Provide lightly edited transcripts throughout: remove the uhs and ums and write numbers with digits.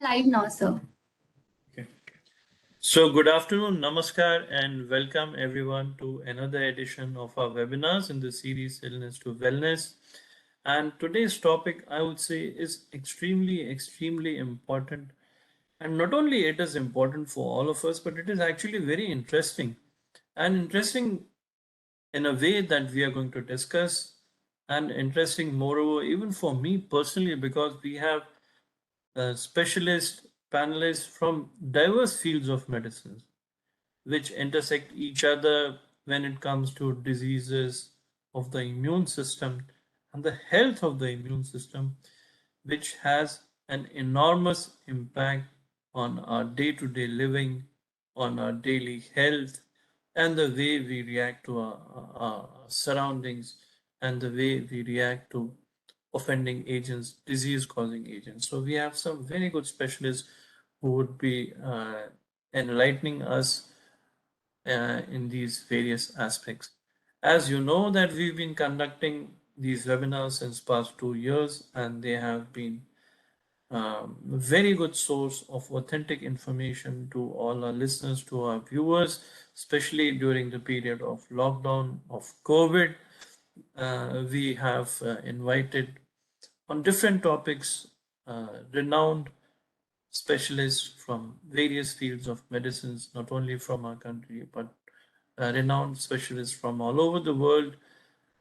Live now, sir. Okay. So, good afternoon, namaskar, and welcome everyone to another edition of our webinars in the series Illness to Wellness. And today's topic, I would say, is extremely important. And not only it is important for all of us, but it is actually very interesting. And interesting in a way that we are going to discuss, and interesting, moreover, even for me personally, because we have specialists, panelists from diverse fields of medicine which intersect each other when it comes to diseases of the immune system and the health of the immune system, which has an enormous impact on our day to day living, on our daily health, and the way we react to our surroundings and the way we react to offending agents, disease causing agents. So, we have some very good specialists who would be enlightening us in these various aspects. As you know that we've been conducting these webinars since past 2 years, and they have been a very good source of authentic information to all our listeners, to our viewers, especially during the period of lockdown of COVID. We have invited on different topics renowned specialists from various fields of medicines, not only from our country, but renowned specialists from all over the world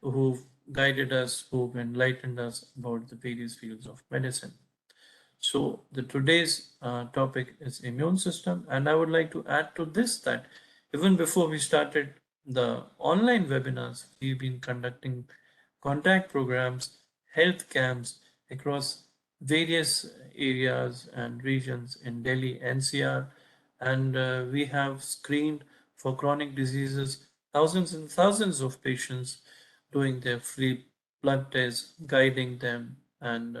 who've guided us, who've enlightened us about the various fields of medicine. So the today's topic is immune system, and I would like to add to this that even before we started the online webinars, we've been conducting contact programs, health camps across various areas and regions in Delhi, NCR, and we have screened for chronic diseases thousands and thousands of patients, doing their free blood tests, guiding them, and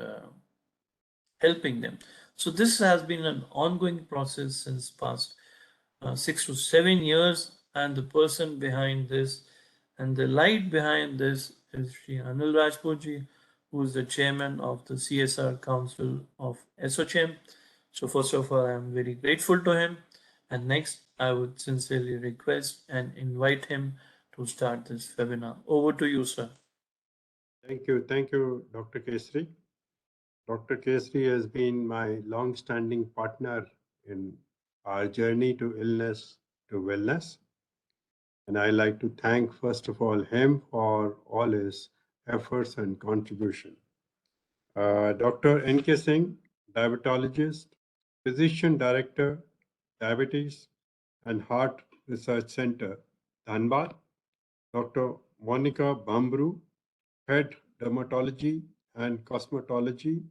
helping them. So this has been an ongoing process since past 6 to 7 years, and the person behind this and the light behind this is Sri Anil Rajputji, who is the chairman of the CSR Council of SOCHM. So first of all, I am very grateful to him, and next I would sincerely request and invite him to start this webinar. Over to you, sir. Thank you, Dr. Kesri. Dr. Kesri has been my long-standing partner in our journey to illness to wellness. And I like to thank, first of all, him for all his efforts and contribution. Dr. N.K. Singh, diabetologist, physician director, diabetes and heart research center, Dhanbad. Dr. Monica Bambru, head dermatology and cosmetology,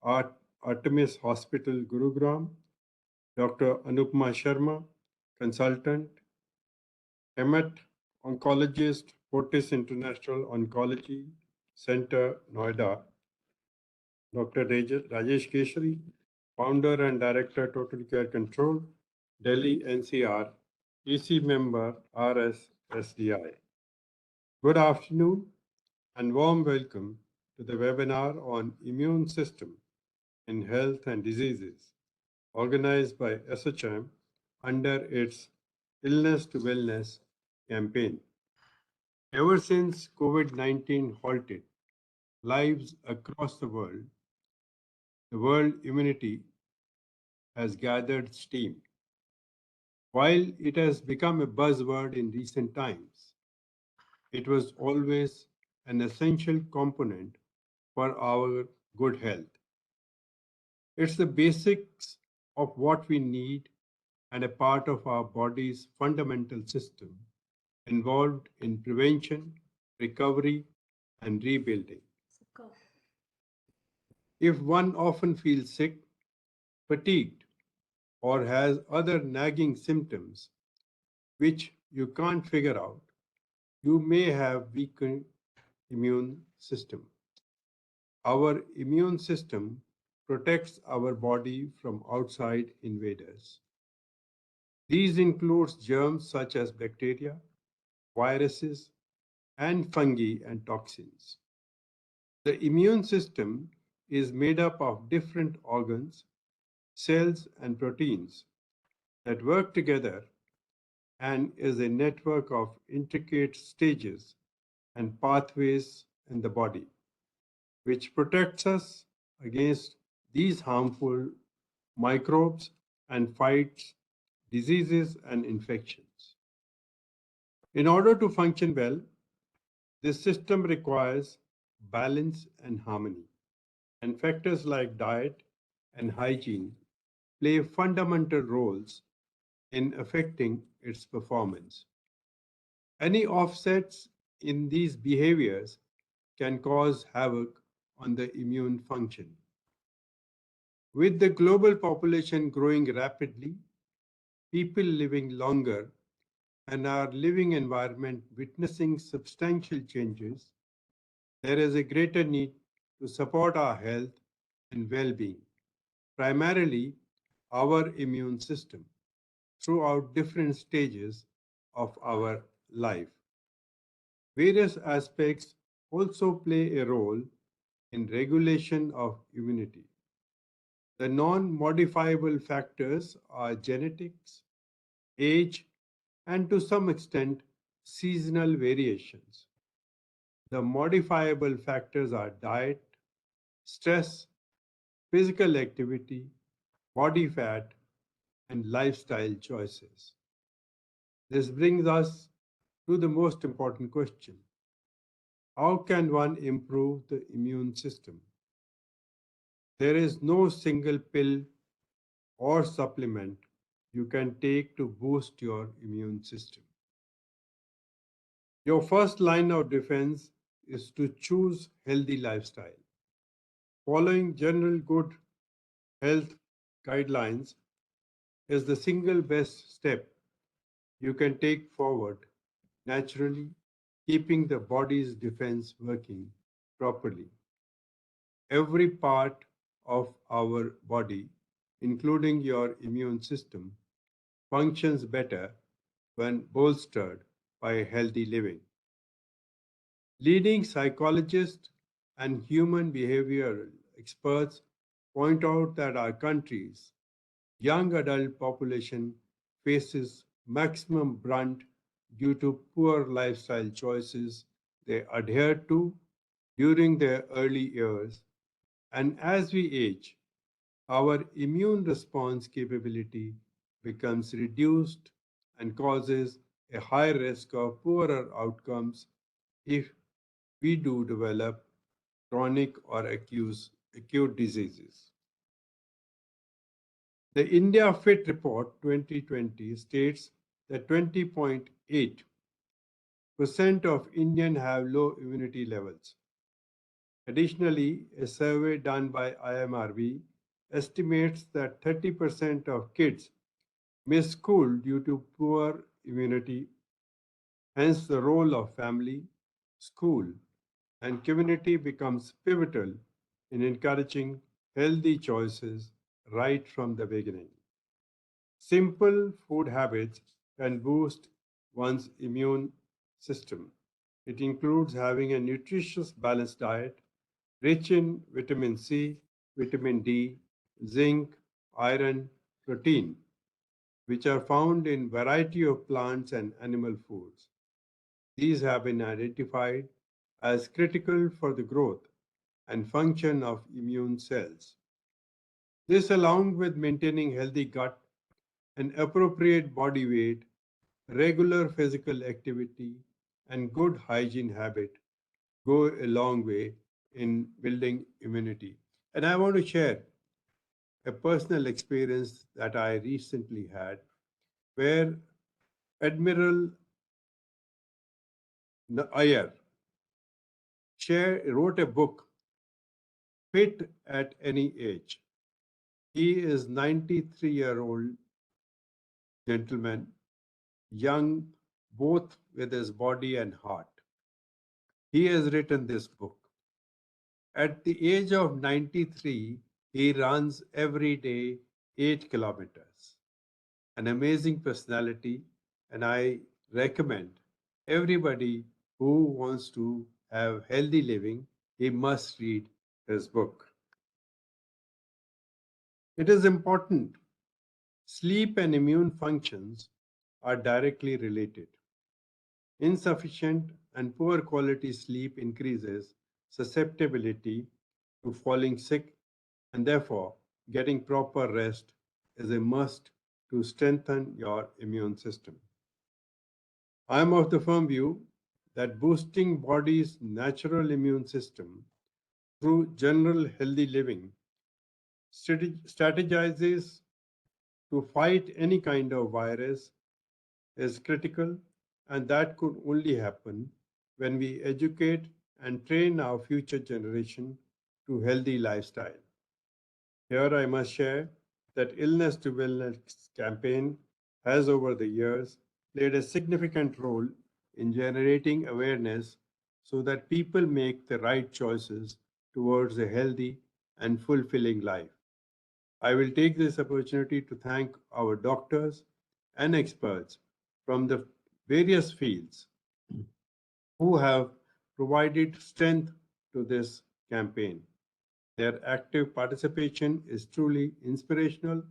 Artemis Hospital, Gurugram. Dr. Anupma Sharma, consultant, hemat oncologist, Fortis International Oncology Center, Noida. Dr. Rajesh Keshri, founder and director, Total Care Control, Delhi NCR, EC member, RSSDI. Good afternoon and warm welcome to the webinar on immune system in health and diseases, organized by SHM under its Illness to Wellness campaign. Ever since COVID-19 halted lives across the world immunity has gathered steam. While it has become a buzzword in recent times, it was always an essential component for our good health. It's the basics of what we need and a part of our body's fundamental system involved in prevention, recovery, and rebuilding. If one often feels sick, fatigued, or has other nagging symptoms which you can't figure out, you may have weakened immune system. Our immune system protects our body from outside invaders. These include germs such as bacteria, viruses, and fungi and toxins. The immune system is made up of different organs cells, and proteins that work together and is a network of intricate stages and pathways in the body, which protects us against these harmful microbes and fights diseases and infections. In order to function well, this system requires balance and harmony, and factors like diet and hygiene play fundamental roles in affecting its performance. Any offsets in these behaviors can cause havoc on the immune function. With the global population growing rapidly, people living longer, and our living environment witnessing substantial changes, there is a greater need to support our health and well being, primarily our immune system, throughout different stages of our life. Various aspects also play a role in regulation of immunity. The non modifiable factors are genetics, age, and to some extent, seasonal variations. The modifiable factors are diet, stress, physical activity, body fat, and lifestyle choices. This brings us to the most important question: how can one improve the immune system? There is no single pill or supplement you can take to boost your immune system. Your first line of defense is to choose healthy lifestyle. Following general good health guidelines is the single best step you can take forward naturally, keeping the body's defense working properly. Every part of our body, including your immune system, functions better when bolstered by healthy living. Leading psychologists and human behavioral experts point out that our country's young adult population faces maximum brunt due to poor lifestyle choices they adhere to during their early years. And as we age, our immune response capability becomes reduced and causes a high risk of poorer outcomes if we do develop chronic or acute diseases. The India Fit Report 2020 states that 20.8% of Indians have low immunity levels. Additionally, a survey done by IMRV estimates that 30% of kids miss school due to poor immunity. Hence, the role of family, school, and community becomes pivotal in encouraging healthy choices right from the beginning. Simple food habits can boost one's immune system. It includes having a nutritious, balanced diet rich in vitamin C, vitamin D, zinc, iron, protein, which are found in variety of plants and animal foods. These have been identified as critical for the growth and function of immune cells. This, along with maintaining healthy gut and appropriate body weight, regular physical activity, and good hygiene habit, go a long way in building immunity. And I want to share a personal experience that I recently had where Admiral Iyer wrote a book, Fit at Any Age. He is 93-year-old gentleman, young both with his body and heart. He has written this book. At the age of 93, he runs every day 8 kilometers. An amazing personality, and I recommend everybody who wants to have healthy living, he must read his book. It is important. Sleep and immune functions are directly related. Insufficient and poor quality sleep increases susceptibility to falling sick, and therefore, getting proper rest is a must to strengthen your immune system. I am of the firm view that boosting body's natural immune system through general healthy living strategizes to fight any kind of virus is critical, and that could only happen when we educate and train our future generation to healthy lifestyle. Here I must share that Illness to Wellness campaign has over the years played a significant role in generating awareness so that people make the right choices towards a healthy and fulfilling life. I will take this opportunity to thank our doctors and experts from the various fields who have provided strength to this campaign. Their active participation is truly inspirational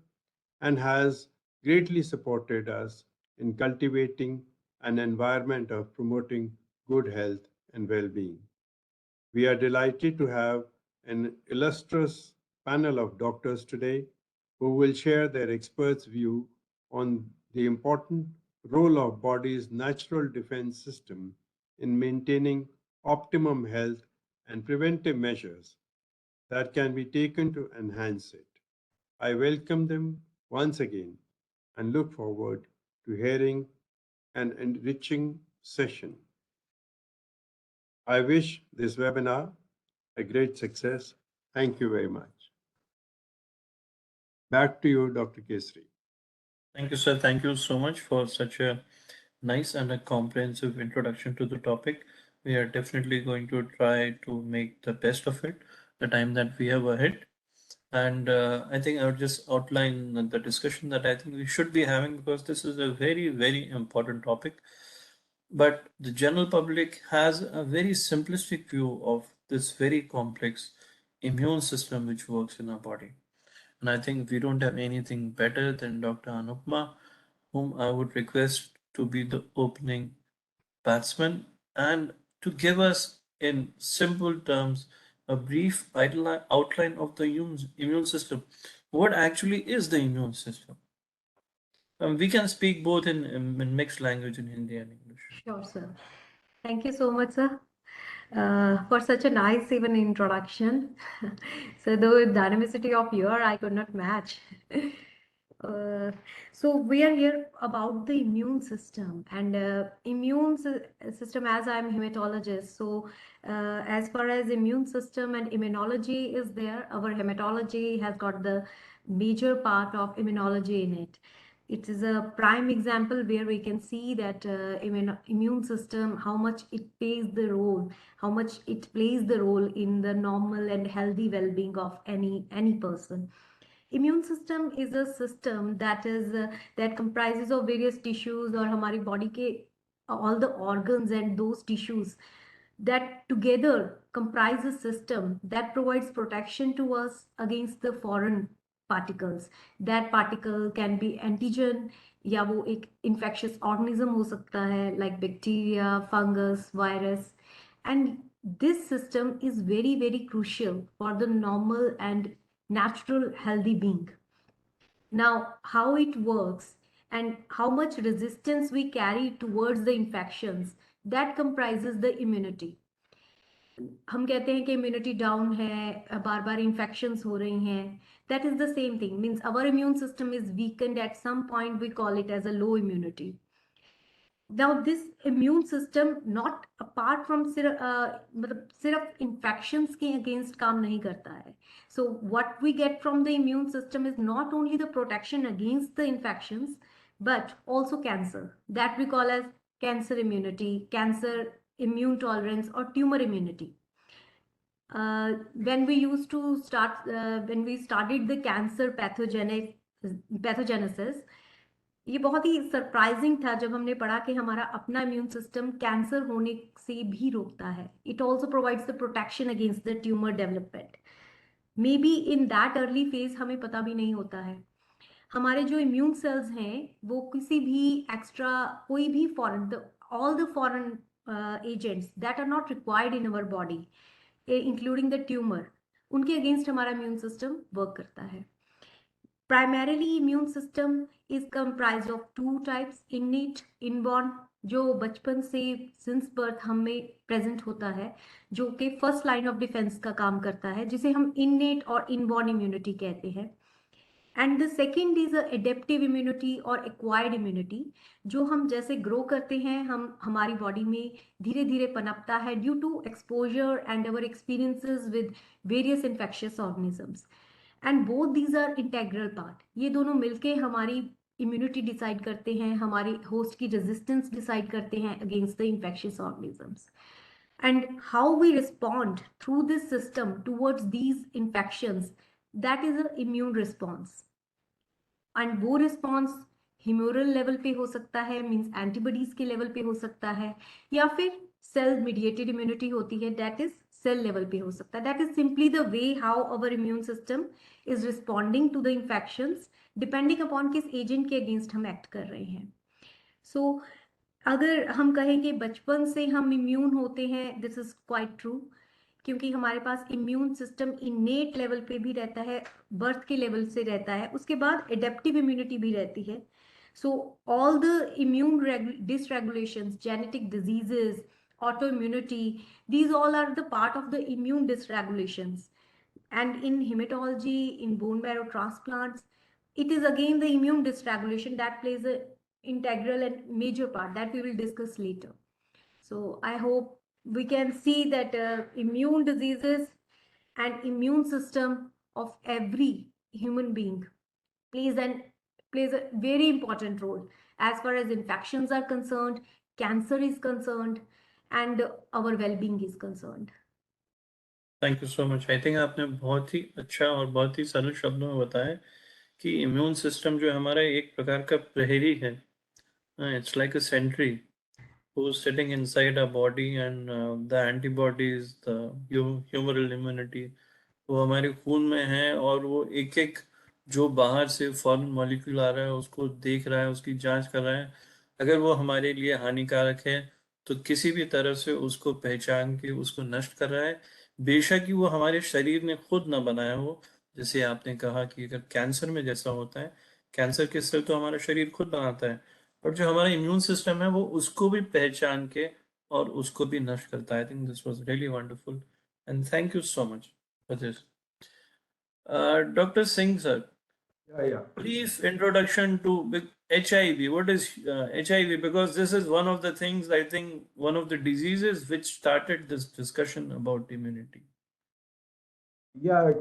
and has greatly supported us in cultivating an environment of promoting good health and well being. We are delighted to have an illustrious panel of doctors today who will share their experts' view on the important role of body's natural defense system in maintaining optimum health and preventive measures that can be taken to enhance it. I welcome them once again and look forward to hearing an enriching session. I wish this webinar a great success. Thank you very much. Back to you, Dr. Kesri. Thank you, sir. Thank you so much for such a nice and a comprehensive introduction to the topic. We are definitely going to try to make the best of it, the time that we have ahead. And I think I would just outline the discussion that I think we should be having, because this is a very, very important topic. But the general public has a very simplistic view of this very complex immune system which works in our body. And I think we don't have anything better than Dr. Anupma, whom I would request to be the opening batsman and to give us, in simple terms, a brief outline of the immune system. What actually is the immune system? We can speak both in mixed language, in Hindi and English. Sure, sir. Thank you so much, sir, for such a nice even introduction. So the dynamicity of your I could not match. So we are here about the immune system and system, as I'm hematologist. So as far as immune system and immunology is there, our hematology has got the major part of immunology in it. It is a prime example where we can see that immune system, how much it plays the role, how much it plays the role in the normal and healthy well-being of any person. Immune system is a system that comprises of various tissues or हमारी body के all the organs and those tissues that together comprise a system that provides protection to us against the foreign particles. That particle can be antigen या वो एक infectious organism हो सकता है like bacteria, fungus, virus, and this system is very, very crucial for the normal and natural healthy being. Now, how it works and how much resistance we carry towards the infections, that comprises the immunity. हम कहते हैं कि immunity down है, बार बार infections हो रही हैं. That is the same thing. Means our immune system is weakened at some point. We call it as a low immunity. Now this immune system not apart from सिर्फ infections के against काम नहीं करता है. So what we get from the immune system is not only the protection against the infections, but also cancer, that we call as cancer immunity, cancer immune tolerance, or tumor immunity. When we started the cancer pathogenesis, ये बहुत ही surprising था जब हमने पढ़ा कि हमारा अपना immune system cancer होने से भी रोकता है. It also provides the protection against the tumour development. May be in that early phase हमें पता भी नहीं होता है। हमारे जो इम्यून सेल्स हैं वो किसी भी एक्स्ट्रा कोई भी foreign all the foreign agents that are not required in our body including the tumour, उनके अगेंस्ट हमारा इम्यून सिस्टम वर्क करता है। Primarily, immune system is comprised of two types: innate, inborn, जो बचपन से सिंस बर्थ हमें present होता है, जो कि फर्स्ट लाइन ऑफ डिफेंस का काम करता है, जिसे हम इननेट और इनबॉर्न इम्यूनिटी कहते हैं। And the second is adaptive immunity और एक्वायर्ड इम्यूनिटी, जो हम जैसे ग्रो करते हैं हम हमारी बॉडी में धीरे धीरे पनपता है due to exposure and our experiences with various infectious organisms, and both these are integral part. ये दोनों मिलके हमारी इम्यूनिटी डिसाइड करते हैं, हमारी होस्ट की रेजिस्टेंस डिसाइड करते हैं against the infectious organisms, and how we respond through this system towards these infections, that is an immune response। And वो रिस्पॉन्स ह्यूमरल लेवल पे हो सकता है, मीन्स एंटीबॉडीज के लेवल पे हो सकता है, या फिर सेल मीडिएटेड इम्यूनिटी होती है, दैट इज सेल लेवल पे हो सकता है। That is simply the way how our immune system is responding to the infections depending upon किस एजेंट के अगेंस्ट हम एक्ट कर रहे हैं। सो अगर हम कहें कि बचपन से हम इम्यून होते हैं, दिस इज क्वाइट ट्रू, क्योंकि हमारे पास इम्यून सिस्टम इनेट लेवल पे भी रहता है, बर्थ के लेवल से रहता है, उसके बाद एडेप्टिव इम्यूनिटी भी रहती है। So all the immune dysregulations, genetic diseases, autoimmunity, these all are the part of the immune dysregulations, and in hematology, in bone marrow transplants, it is again the immune dysregulation that plays a integral and major part that we will discuss later. So I hope we can see that immune diseases and immune system of every human being plays a very important role as far as infections are concerned, cancer is concerned, and our well-being is concerned. Thank you so much. I think आपने बहुत ही अच्छा और बहुत ही सरल शब्दों में बताया कि इम्यून सिस्टम जो हमारा एक प्रकार का प्रहरी है, it's like a sentry who is sitting inside our body, and the antibodies, the humoral immunity, वो हमारे खून में है, और वो एक एक जो बाहर से फॉरेन मॉलिक्यूल आ रहा है उसको देख रहा है, उसकी जांच कर रहा है। अगर वो हमारे लिए हानिकारक है तो किसी भी तरह से उसको पहचान के उसको नष्ट कर रहा है, बेशक ही वो हमारे शरीर ने खुद ना बनाया हो। जैसे आपने कहा कि अगर कैंसर में जैसा होता है, कैंसर के सेल तो हमारा शरीर खुद बनाता है, और जो हमारा इम्यून सिस्टम है वो उसको भी पहचान के और उसको भी नष्ट करता है। I think this was really wonderful, and thank you so much for this. Dr. Singh sir, Yeah. brief introduction to HIV. What is HIV? Because this is one of the things, I think, one of the diseases which started this discussion about immunity. Yeah,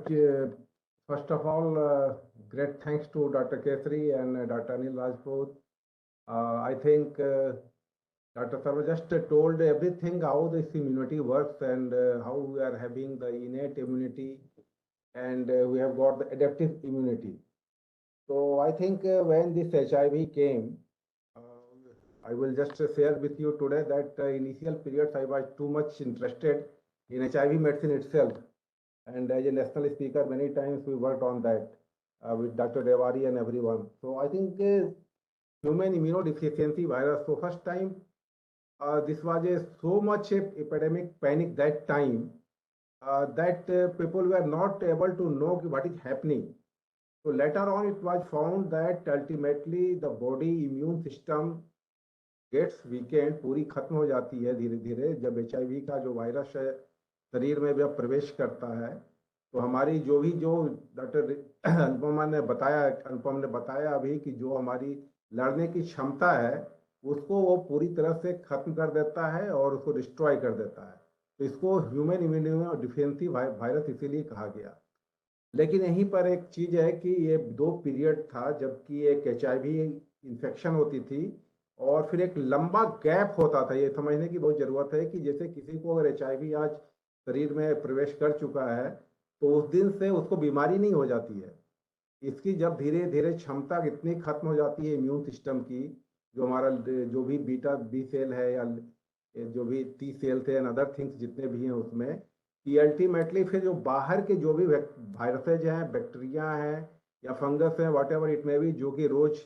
first of all, great thanks to Dr. Khetri and Dr. Anil Rajput. I think Dr. Sarva just told everything how this immunity works, and how we are having the innate immunity, and we have got the adaptive immunity. So I think when this HIV came, I will just share with you today that initial periods I was too much interested in HIV medicine itself. And as a national speaker, many times we worked on that with Dr. Devari and everyone. So I think human immunodeficiency virus. So first time, this was so much epidemic panic that time that people were not able to know what is happening. So later on, it was found that ultimately the body immune system gets weakened, पूरी खत्म हो जाती है धीरे धीरे जब HIV का जो वायरस है शरीर में जब प्रवेश करता है। तो हमारी जो डॉक्टर अनुपम ने बताया अभी कि जो हमारी लड़ने की क्षमता है उसको वो पूरी तरह से खत्म कर देता है और उसको डिस्ट्रॉय कर देता है। तो इसको ह्यूमन इम्यूनोडेफिशिएंसी वायरस इसीलिए कहा गया। लेकिन यहीं पर एक चीज है कि ये 2 पीरियड था जबकि एक HIV इन्फेक्शन होती थी और फिर एक लंबा गैप होता था। ये समझने की बहुत जरूरत है कि जैसे किसी को अगर HIV आज शरीर में प्रवेश कर चुका है तो उस दिन से उसको बीमारी नहीं हो जाती है। इसकी जब धीरे धीरे क्षमता इतनी खत्म हो जाती है इम्यून सिस्टम की, जो हमारा जो भी बीटा बी सेल है या जो भी टी सेल्स है एंड अदर थिंग्स जितने भी हैं उसमें, कि अल्टीमेटली फिर जो बाहर के जो भी वायरसेज हैं, बैक्टीरिया हैं या फंगस हैं, what ever it may be, जो कि रोज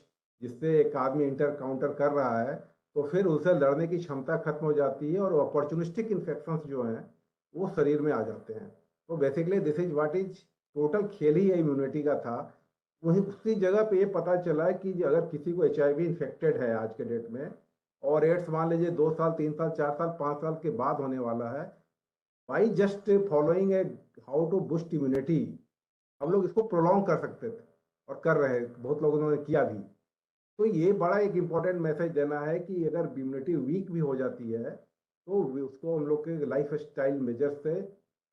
जिससे एक आदमी इंटर काउंटर कर रहा है, तो फिर उसे लड़ने की क्षमता खत्म हो जाती है और अपॉर्चुनिस्टिक इन्फेक्शंस जो हैं वो शरीर में आ जाते हैं। तो basically this is what is total खेल ही इम्यूनिटी का था। वही उसी जगह पे ये पता चला कि अगर किसी को HIV इन्फेक्टेड है आज के डेट में, और एड्स मान लीजिए 2 साल 3 साल 4 साल 5 साल के बाद होने वाला है, by just following a how to boost immunity, हम लोग इसको प्रोलॉन्ग कर सकते थे और कर रहे हैं, बहुत लोगों ने किया भी। तो ये बड़ा एक इम्पोर्टेंट मैसेज देना है कि अगर इम्यूनिटी वीक भी हो जाती है तो उसको हम लोग के लाइफ स्टाइल मेजर से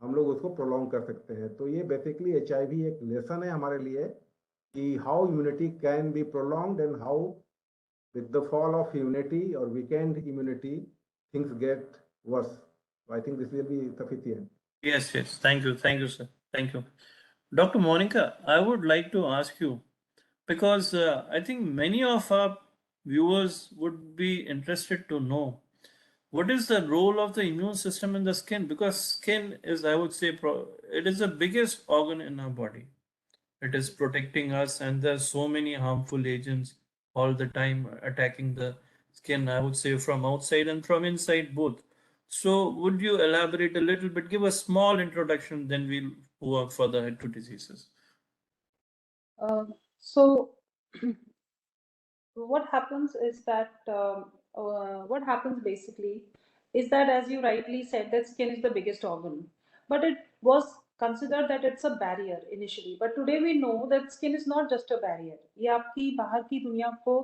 हम लोग उसको प्रोलॉन्ग कर सकते हैं। तो ये बेसिकली HIV एक लेसन है हमारे लिए कि how immunity can be prolonged and how with the fall of immunity or weakened immunity things get worse. So I think this will be sufficient. Yes, yes. Thank you, sir. Thank you. Dr. Monica, I would like to ask you, because I think many of our viewers would be interested to know what is the role of the immune system in the skin, because skin is, I would say, it is the biggest organ in our body. It is protecting us, and there are so many harmful agents all the time attacking the skin, I would say, from outside and from inside both. So would you elaborate a little bit, give a small introduction, then we'll move further into diseases. So what happens is that what happens basically is that, as you rightly said, that skin is the biggest organ, but it was considered that it's a barrier initially. But today we know that skin is not just a barrier. ये आपकी बाहर की दुनिया को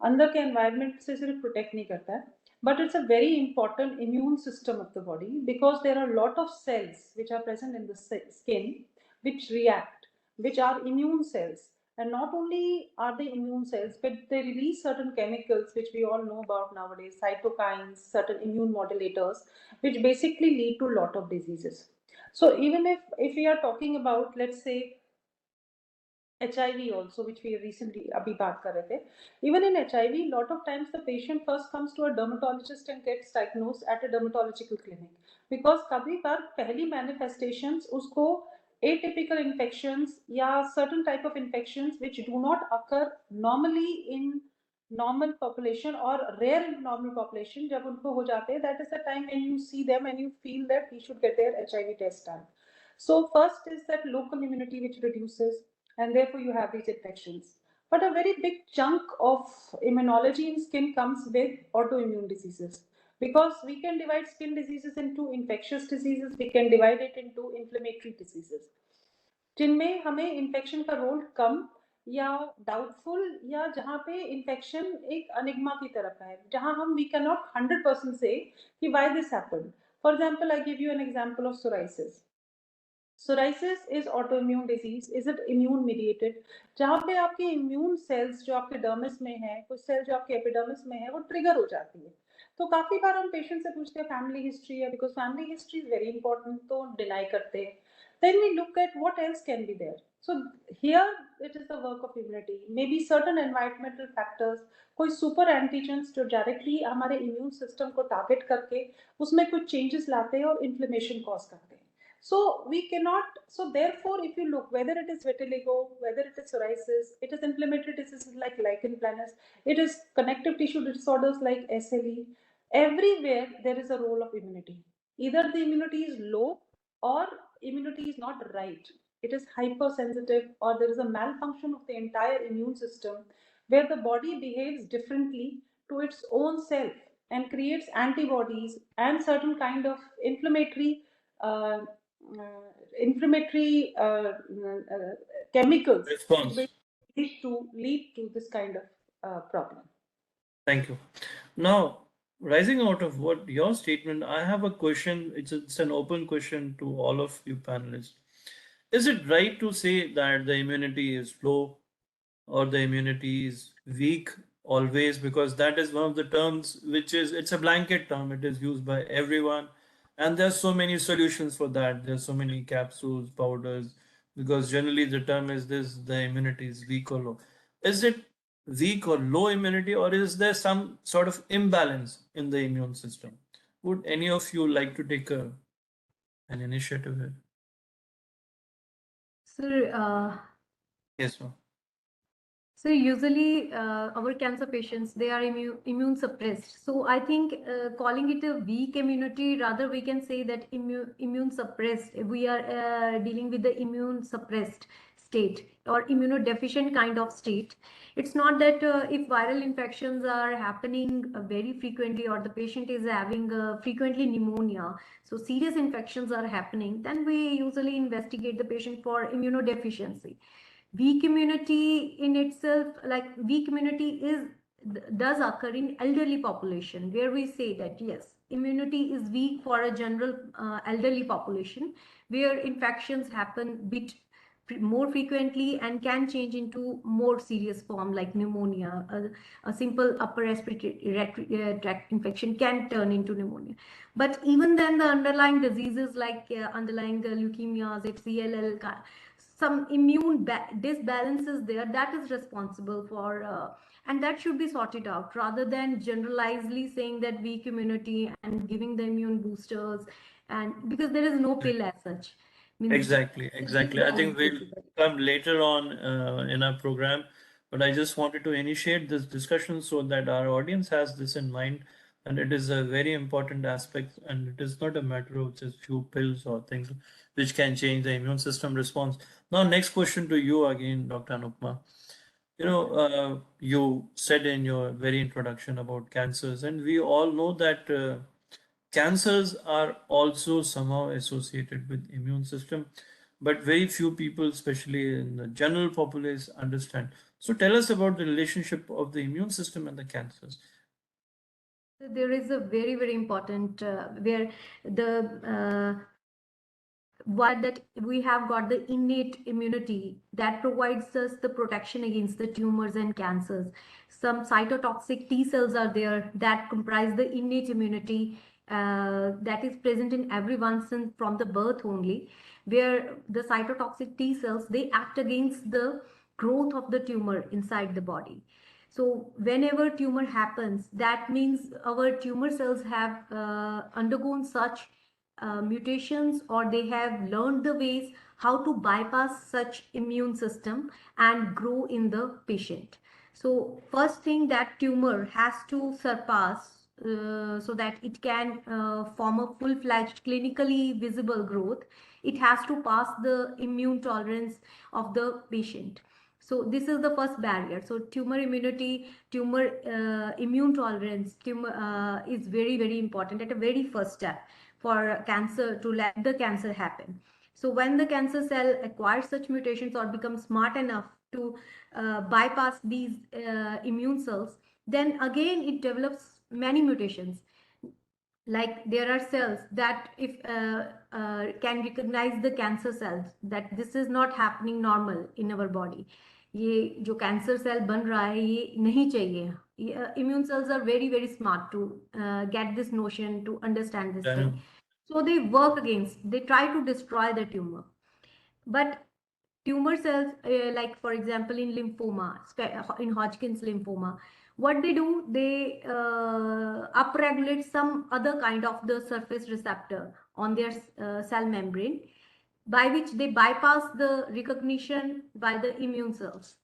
अंदर के environment से सिर्फ protect नहीं करता है, but it's a very important immune system of the body, because there are a lot of cells which are present in the skin which react, which are immune cells. And not only are they immune cells, but they release certain chemicals which we all know about nowadays, cytokines, certain immune modulators, which basically lead to a lot of diseases. So even if we are talking about, let's say, HIV also, which we recently abhi baat kar rahe the, even in HIV, lot of times the patient first comes to a dermatologist and gets diagnosed at a dermatological clinic, because kabhi baar pehli manifestations usko atypical infections या certain type of infections which do not occur normally in normal population or rare in normal population, जब उनको हो जाते हैं, that is the time when you see them and you feel that he should get their HIV test done. So first is that local immunity which reduces, and therefore you have these infections. But a very big chunk of immunology in skin comes with autoimmune diseases, because we can divide skin diseases into infectious diseases, we can divide it into inflammatory diseases, जिनमें हमें infection का role कम या doubtful, या जहाँ पे infection एक अनिग्मा की तरफ है, जहाँ हम वी कैन नॉट 100% से कि why this happened. For example, I give you N example of psoriasis. Psoriasis is autoimmune disease. Is it immune mediated? जहाँ पे आपके immune cells जो आपके dermis में है, कुछ सेल जो आपके epidermis में है, वो trigger हो जाती है. तो काफी बार हम पेशेंट से पूछते हैं फैमिली हिस्ट्री है, because family history is very important, तो डिनाई करते हैं. Then we look at what else can be there. So here it is the work of immunity. Maybe certain environmental factors, कोई super antigens जो directly हमारे immune system को target करके उसमें कुछ changes लाते हैं और inflammation cause करते हैं. So we cannot, so therefore if you look, whether it is vitiligo, whether it is psoriasis, it is inflammatory diseases like lichen planus, it is connective tissue disorders like SLE, everywhere there is a role of immunity. Either the immunity is low or immunity is not right. It is hypersensitive, or there is a malfunction of the entire immune system where the body behaves differently to its own self and creates antibodies and certain kind of inflammatory chemicals Response. which lead to this kind of problem. Thank you. Now, rising out of what your statement, I have a question. It's an open question to all of you panelists. Is it right to say that the immunity is low or the immunity is weak always? Because that is one of the terms which is, it's a blanket term. It is used by everyone. And there's so many solutions for that. There's so many capsules, powders, because generally the term is this, the immunity is weak or low. Is it weak or low immunity, or is there some sort of imbalance in the immune system? Would any of you like to take a an initiative here? So, Yes, ma'am. so usually our cancer patients, they are immune suppressed. So I think calling it a weak immunity, rather we can say that immune suppressed. We are dealing with the immune suppressed state or immunodeficient kind of state. It's not that if viral infections are happening very frequently or the patient is having frequently pneumonia, so serious infections are happening, then we usually investigate the patient for immunodeficiency. Weak immunity in itself, like weak immunity does occur in elderly population, where we say that yes, immunity is weak for a general elderly population, where infections happen bit more frequently and can change into more serious form like pneumonia. A simple upper respiratory tract infection can turn into pneumonia. But even then, the underlying diseases like underlying leukemias, FCLL, some immune disbalances there, that is responsible for and that should be sorted out, rather than generalizedly saying that weak immunity and giving the immune boosters, and because there is no pill as such. Means Exactly. I think we'll come later on in our program, but I just wanted to initiate this discussion so that our audience has this in mind, and it is a very important aspect, and it is not a matter of just few pills or things which can change the immune system response. Now, next question to you again, Dr. Anupma. You said in your very introduction about cancers, and we all know that cancers are also somehow associated with immune system, but very few people, especially in the general populace, understand. So tell us about the relationship of the immune system and the cancers. There is a very, very important where the that we have got the innate immunity that provides us the protection against the tumors and cancers. Some cytotoxic T cells are there that comprise the innate immunity that is present in everyone since from the birth only, where the cytotoxic T cells, they act against the growth of the tumor inside the body. So whenever tumor happens, that means our tumor cells have undergone such mutations, or they have learned the ways how to bypass such immune system and grow in the patient. So first thing, that tumor has to surpass so that it can form a full-fledged clinically visible growth. It has to pass the immune tolerance of the patient. So this is the first barrier. So tumor immunity, tumor immune tolerance, tumor is very, very important at a very first step for cancer, to let the cancer happen. So when the cancer cell acquires such mutations or becomes smart enough to bypass these immune cells, then again it develops many mutations. Like there are cells that if can recognize the cancer cells, that this is not happening normal in our body. ये जो cancer cell बन रहा है ये नहीं चाहिए. Immune cells are very, very smart to get this notion, to understand this thing. So they work against, they try to destroy the tumor. But tumor cells, like for example in lymphoma, in Hodgkin's lymphoma, what they do, they upregulate some other kind of the surface receptor on their cell membrane, by which they bypass the recognition by the immune cells,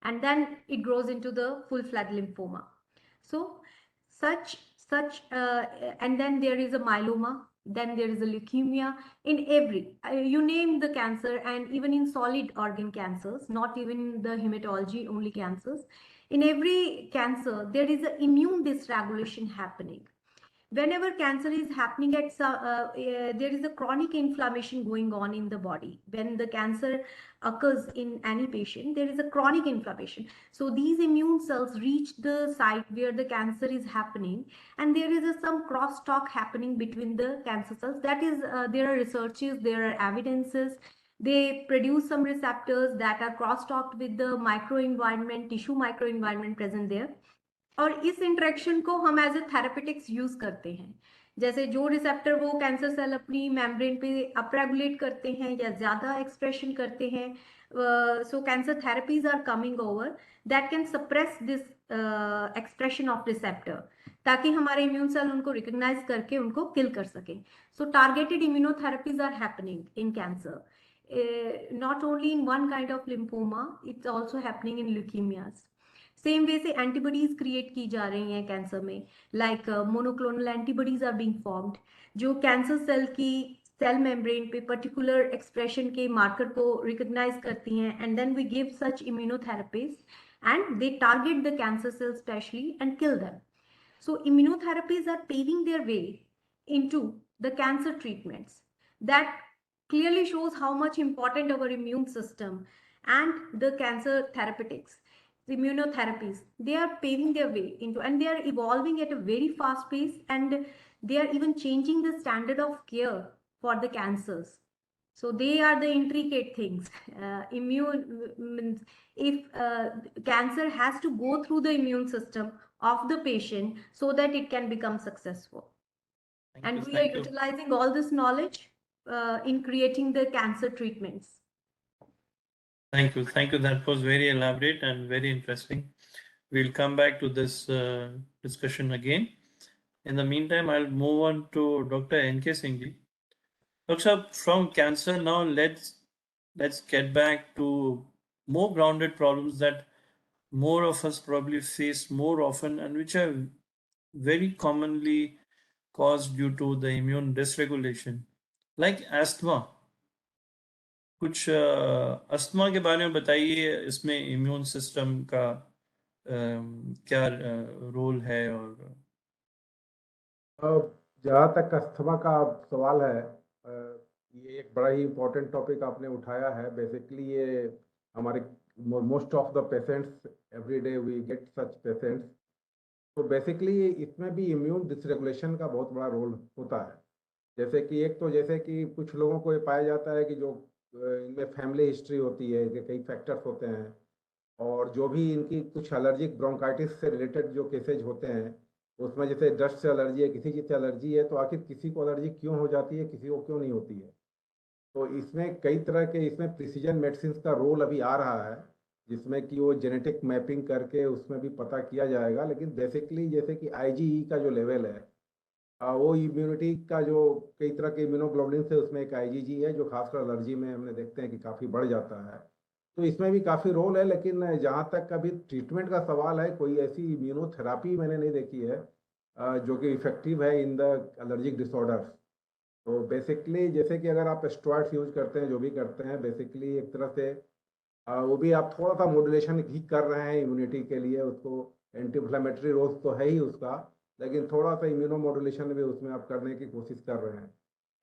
and then it grows into the full-fledged lymphoma. So and then there is a myeloma, then there is a leukemia. In every you name the cancer, and even in solid organ cancers, not even the hematology only cancers, in every cancer there is an immune dysregulation happening. Whenever cancer is happening there is a chronic inflammation going on in the body. When the cancer occurs in any patient, there is a chronic inflammation. So these immune cells reach the site where the cancer is happening, and there is some crosstalk happening between the cancer cells. That is, there are researches, there are evidences. They produce some receptors that are crosstalked with the microenvironment, tissue microenvironment present there. और इस interaction को हम as a therapeutics use करते हैं. जैसे जो receptor वो cancer cell अपनी मेम्ब्रेन पे अपरेगुलेट करते हैं या ज्यादा एक्सप्रेशन करते हैं, so cancer therapies are coming over that can suppress this expression of receptor, ताकि हमारे immune cell उनको recognize करके उनको kill कर सके. So targeted immunotherapies are happening in cancer. Not only in one kind of lymphoma, it's also happening in leukemias. Same way से antibodies create की जा रही हैं कैंसर में, like monoclonal antibodies are being formed जो cancer cell की cell membrane पे particular expression के मार्कर को रिकॉग्नाइज करती हैं, and then we give such immunotherapies and they target the cancer cell specially and kill them. So immunotherapies are paving their way into the cancer treatments. That clearly shows how much important our immune system and the cancer therapeutics, the immunotherapies, they are paving their way into, and they are evolving at a very fast pace, and they are even changing the standard of care for the cancers. So they are the intricate things. Means if cancer has to go through the immune system of the patient so that it can become successful. And we are utilizing all this knowledge in creating the cancer treatments. Thank you. Thank you. That was very elaborate and very interesting. We'll come back to this discussion again. In the meantime, I'll move on to Dr. N.K. Singh ji. Doctor, from cancer now, let's get back to more grounded problems that more of us probably face more often and which are very commonly caused due to the immune dysregulation, like asthma. कुछ asthma के बारे में बताइए, इसमें immune system का क्या role है. और जहाँ तक अस्थमा का सवाल है, ये एक बड़ा ही इम्पोर्टेंट टॉपिक आपने उठाया है. बेसिकली ये हमारे most of the patients every day we get such patients. तो बेसिकली इसमें भी इम्यून डिसरेगुलेशन का बहुत बड़ा रोल होता है. जैसे कि कुछ लोगों को ये पाया जाता है कि जो इनमें फैमिली हिस्ट्री होती है, कि कई फैक्टर्स होते हैं, और जो भी इनकी कुछ एलर्जिक ब्रोंकाइटिस से रिलेटेड जो केसेज होते हैं, उसमें जैसे डस्ट से एलर्जी है, किसी चीज़ से एलर्जी है, तो आखिर किसी को एलर्जी क्यों हो जाती है, किसी को क्यों नहीं होती है. तो इसमें कई तरह के इसमें प्रिसीजन मेडिसिन का रोल अभी आ रहा है, जिसमें कि वो जेनेटिक मैपिंग करके उसमें भी पता किया जाएगा. लेकिन बेसिकली जैसे कि IgE का जो लेवल है, वो इम्यूनिटी का जो कई तरह के इम्यूनोग्लोबुलिन से उसमें एक IgG है, जो खासकर एलर्जी में हमने देखते हैं कि काफ़ी बढ़ जाता है. तो इसमें भी काफ़ी रोल है. लेकिन जहाँ तक अभी ट्रीटमेंट का सवाल है, कोई ऐसी इम्यूनोथेरापी मैंने नहीं देखी है जो कि इफेक्टिव है इन द एलर्जिक डिसऑर्डर्स. तो बेसिकली जैसे कि अगर आप स्टेरॉइड्स यूज करते हैं, जो भी करते हैं, बेसिकली एक तरह से वो भी आप थोड़ा सा मॉड्यूलेशन ही कर रहे हैं इम्यूनिटी के लिए. उसको एंटी इन्फ्लेमेटरी रोल तो है ही उसका, लेकिन थोड़ा सा इम्यूनो मॉड्यूलेशन भी उसमें आप करने की कोशिश कर रहे हैं.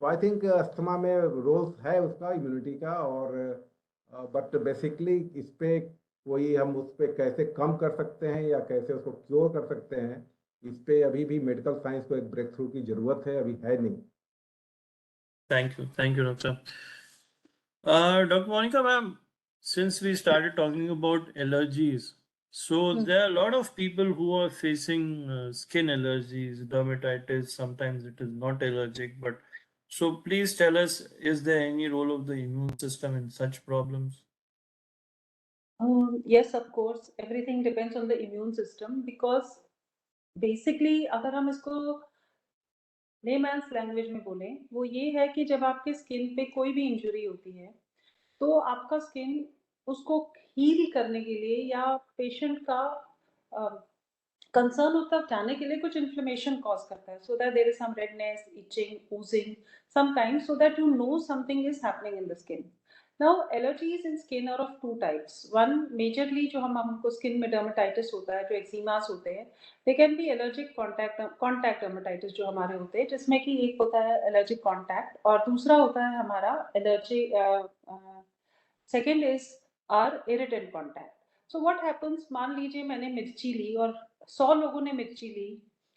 तो आई थिंक अस्थमा में रोल्स है उसका इम्यूनिटी का. और बट बेसिकली इस पे कोई हम उस पर कैसे कम कर सकते हैं या कैसे उसको क्योर कर सकते हैं, इस पे अभी भी मेडिकल साइंस को एक ब्रेक थ्रू की जरूरत है, अभी है नहीं. Thank you, Doctor. Dr. Monica, ma'am, since we started talking about allergies, so there are a lot of people who are facing skin allergies, dermatitis. Sometimes it is not allergic, but so please tell us, is there any role of the immune system in such problems? Yes, of course. Everything depends on the immune system, because basically अगर हम इसको layman's language में बोले, वो ये है कि जब आपके स्किन पे कोई भी इंजुरी होती है, तो आपका स्किन उसको हील करने के लिए या पेशेंट का कंसर्न होता है जाने के लिए कुछ इन्फ्लेमेशन कॉज करता है, so that there is some redness, itching, oozing sometimes, so that you know something is happening in the skin. Now, allergies in skin are of two types. One, majorly जो हमको skin में dermatitis होता है, जो एक्जिमास होते हैं, they can be allergic contact dermatitis जो हमारे होते हैं, जिसमें कि एक होता है एलर्जिक कॉन्टैक्ट और दूसरा होता है हमारा allergy. Second is our irritant contact. So what happens, मान लीजिए मैंने मिर्ची ली और 100 लोगों ने मिर्ची ली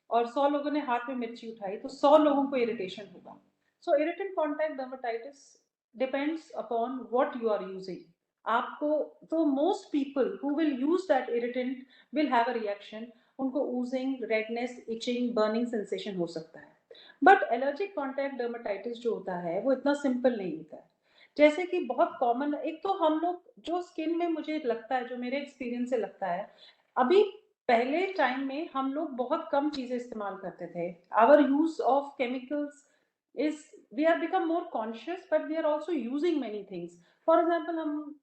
और 100 लोगों ने हाथ में मिर्ची उठाई, तो 100 लोगों को इरिटेशन होगा. So irritant contact dermatitis depends upon what you are using. आपको तो most people who will use that irritant will have a reaction. उनको oozing, redness, itching, burning sensation हो सकता है. But allergic contact dermatitis जो होता है वो इतना simple नहीं होता है. जैसे कि बहुत कॉमन, एक तो हम लोग जो स्किन में, मुझे लगता है, जो मेरे एक्सपीरियंस से लगता है, अभी पहले टाइम में हम लोग बहुत कम चीजें इस्तेमाल करते थे. Our use of chemicals is, we are become more conscious, but we are also using many things. For example,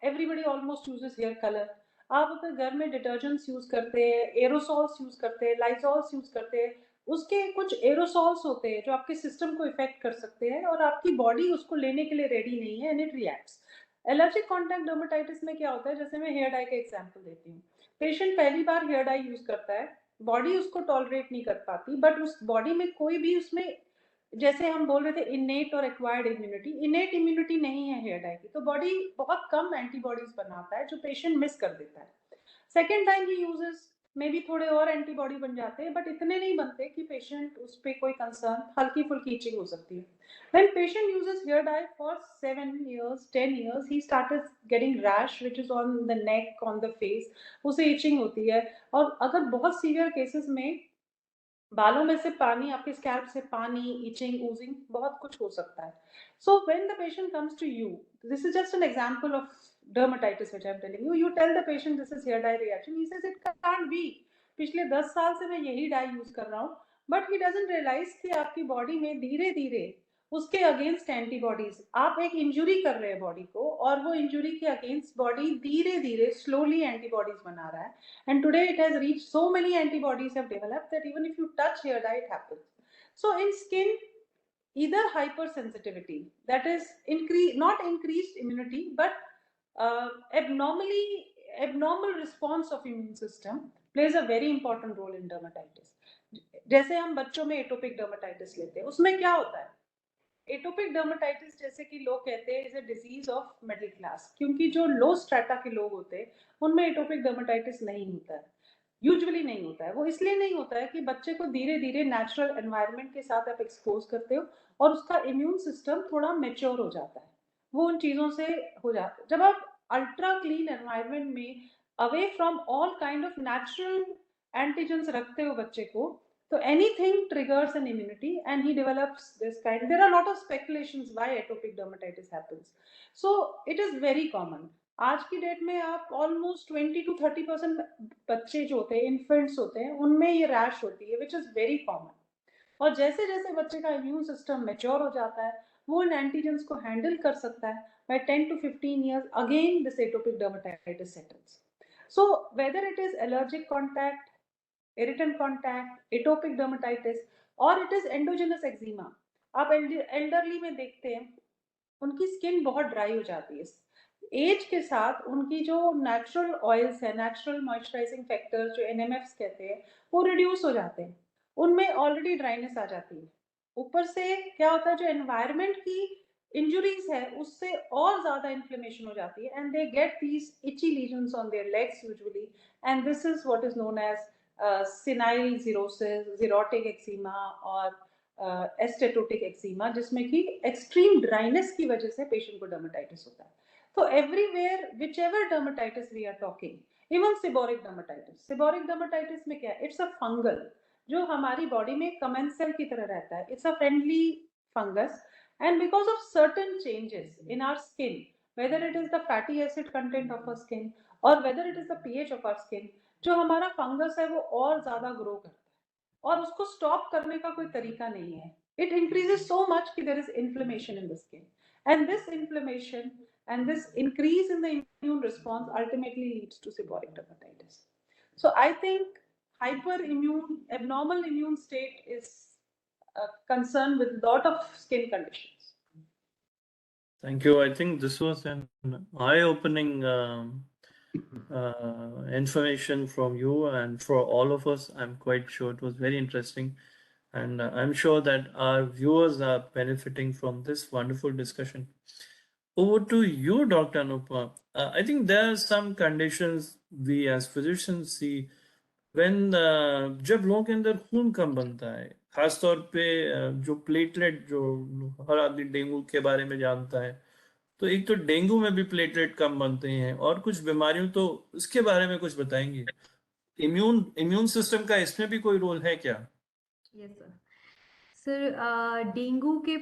everybody almost uses hair color. आप अगर घर में डिटर्जेंट्स यूज करते हैं, एरोसॉल्स यूज करते हैं, लाइजॉल्स यूज करते हैं, उसके कुछ एरोसॉल्स होते हैं जो आपके सिस्टम को इफेक्ट कर सकते हैं और आपकी बॉडी उसको लेने के लिए रेडी नहीं है, and it reacts. Allergic contact dermatitis में क्या होता है, जैसे मैं हेयर डाई का एग्जांपल देती हूँ. पेशेंट पहली बार हेयर डाई यूज करता है, बॉडी उसको टॉलरेट नहीं कर पाती, बट उस बॉडी में कोई भी, उसमें जैसे हम बोल रहे थे इनेट और एक्वायर्ड इम्यूनिटी, इनेट इम्यूनिटी नहीं है हेयर डाई की, तो बॉडी बहुत कम एंटीबॉडीज बनाता है जो पेशेंट मिस कर देता है. सेकेंड टाइम ही यूजेस में भी थोड़े और एंटीबॉडी बन जाते हैं, बट इतने नहीं बनते कि पेशेंट उस पर कोई कंसर्न, हल्की फुल्की इचिंग हो सकती है. When patient uses hair dye for 7 years, 10 years, he started getting rash which is on the neck, on the face, उसे इचिंग होती है. और अगर बहुत सीवियर केसेस में बालों में से पानी, आपके स्कैल्प से पानी, इचिंग, ओजिंग, बहुत कुछ हो सकता है. So when the patient comes to you, this is just an example of dermatitis which I'm telling you. You tell the patient this is hair dye reaction, he says it can't be, पिछले 10 साल से मैं यही dye use कर रहा हूँ. But he doesn't realize कि आपकी बॉडी में धीरे धीरे उसके अगेंस्ट एंटीबॉडीज, आप एक इंजुरी कर रहे हैं बॉडी को, और वो इंजुरी के अगेंस्ट बॉडी धीरे धीरे स्लोली एंटीबॉडीज बना रहा है. And today it has reached, so many antibodies have developed that even if you touch hair dye, it happens. So in skin, either hypersensitivity, that is not increased immunity, but abnormal response of immune system plays a very important role in dermatitis. जैसे हम बच्चों में atopic dermatitis लेते हैं, उसमें क्या होता है, एटोपिक डर्मेटाइटिस जैसे कि लोग कहते हैं is a disease of middle class, क्योंकि जो लो स्ट्रेटा के लोग होते हैं उनमें एटोपिक डर्मेटाइटिस नहीं होता है, यूजुअली नहीं होता है. वो इसलिए नहीं होता है कि बच्चे को धीरे धीरे नेचुरल एनवायरनमेंट के साथ आप एक्सपोज करते हो और उसका इम्यून सिस्टम थोड़ा मेच्योर हो जाता है, वो उन चीज़ों से हो जाता है. जब आप अल्ट्रा क्लीन एनवायरनमेंट में, away from all kind of natural antigens रखते हो बच्चे को, so anything triggers an immunity and he develops this kind. There are a lot of speculations why atopic dermatitis happens. So it is very common. आज की date में आप almost 20 to 30% बच्चे जो होते हैं, इन्फेंट्स होते हैं, उनमें ये रैश होती है, विच इज वेरी कॉमन. और जैसे जैसे बच्चे का इम्यून सिस्टम मेच्योर हो जाता है, वो इन एंटीजेंस को हैंडल कर सकता है. By 10 to 15 years again this atopic dermatitis settles. So whether it is allergic contact, irritant contact, atopic dermatitis, or it is endogenous eczema. आप एल्डरली में देखते हैं उनकी स्किन बहुत ड्राई हो जाती है. एज के साथ उनकी जो नेचुरल ऑयल्स है, नेचुरल मॉइस्चराइजिंग फैक्टर्स जो NMFs कहते हैं, वो रिड्यूस हो जाते हैं, उनमें ऑलरेडी ड्राइनेस आ जाती है. ऊपर से क्या होता है, जो एनवायरनमेंट की इंजुरीज है उससे और ज्यादा इन्फ्लेमेशन हो जाती है, and they get these itchy lesions on their legs usually, and this is what is known as senile xerosis, xerotic eczema और एस्टेटोटिक एक्सीमा, जिसमें कि एक्सट्रीम ड्राइनेस की वजह से पेशेंट को डर्मेटाइटिस होता है. तो everywhere whichever dermatitis we are talking, even seborrheic dermatitis में क्या है, इट्स अ फंगल जो हमारी बॉडी में कमेंसल की तरह रहता है. It's a friendly fungus, and because of certain changes in our skin, whether it is the fatty acid content of our skin or whether it is the pH of our skin, जो हमारा fungus है वो और ज्यादा grow करता है और उसको स्टॉप करने का कोई तरीका नहीं है. इट इंक्रीजेस सो मच कि there is inflammation in the skin, and this inflammation and this increase in the immune response ultimately leads to seborrheic dermatitis. So I think abnormal immune state is a concern with a lot of skin conditions. Thank you. I think this was an eye-opening information from you and for all of us. I'm quite sure it was very interesting, and I'm sure that our viewers are benefiting from this wonderful discussion. Over to you, Dr. Anupa. I think there are some conditions we as physicians see when जब लोगों के अंदर खून कम बनता है, खासतौर पे जो प्लेटलेट, जो हर आदमी डेंगू के बारे में जानता है, तो एक तो डेंगू में भी प्लेटलेट कम बनते हैं और कुछ बीमारियों, तो उसके बारे में कुछ बताएंगे. इम्यून सिस्टम का इसमें भी कोई रोल है क्या? Yes, sir. सर डेंगू के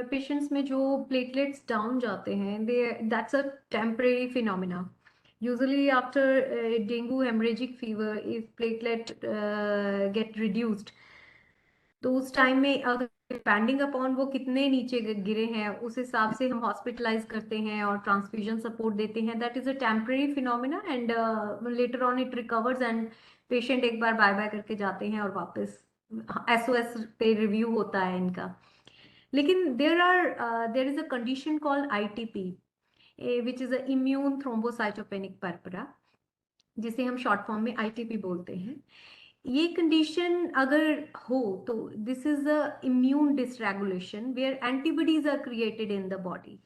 पेशेंट्स में जो प्लेटलेट्स डाउन जाते हैं that's a temporary phenomena. Usually after dengue hemorrhagic fever, if platelet get reduced, तो उस टाइम में अगर डिपेंडिंग अपॉन वो कितने नीचे गिरे हैं उस हिसाब से हम हॉस्पिटलाइज करते हैं और ट्रांसफ्यूजन सपोर्ट देते हैं. That is a temporary phenomena and later on it recovers and patient एक बार बाय बाय करके जाते हैं और वापस एसओएस पे रिव्यू होता है इनका. लेकिन there is a condition called ITP which is a immune thrombocytopenic purpura, जिसे हम शॉर्ट फॉर्म में आईटीपी बोलते हैं. ये कंडीशन अगर हो तो this is a immune dysregulation where antibodies are created in the body.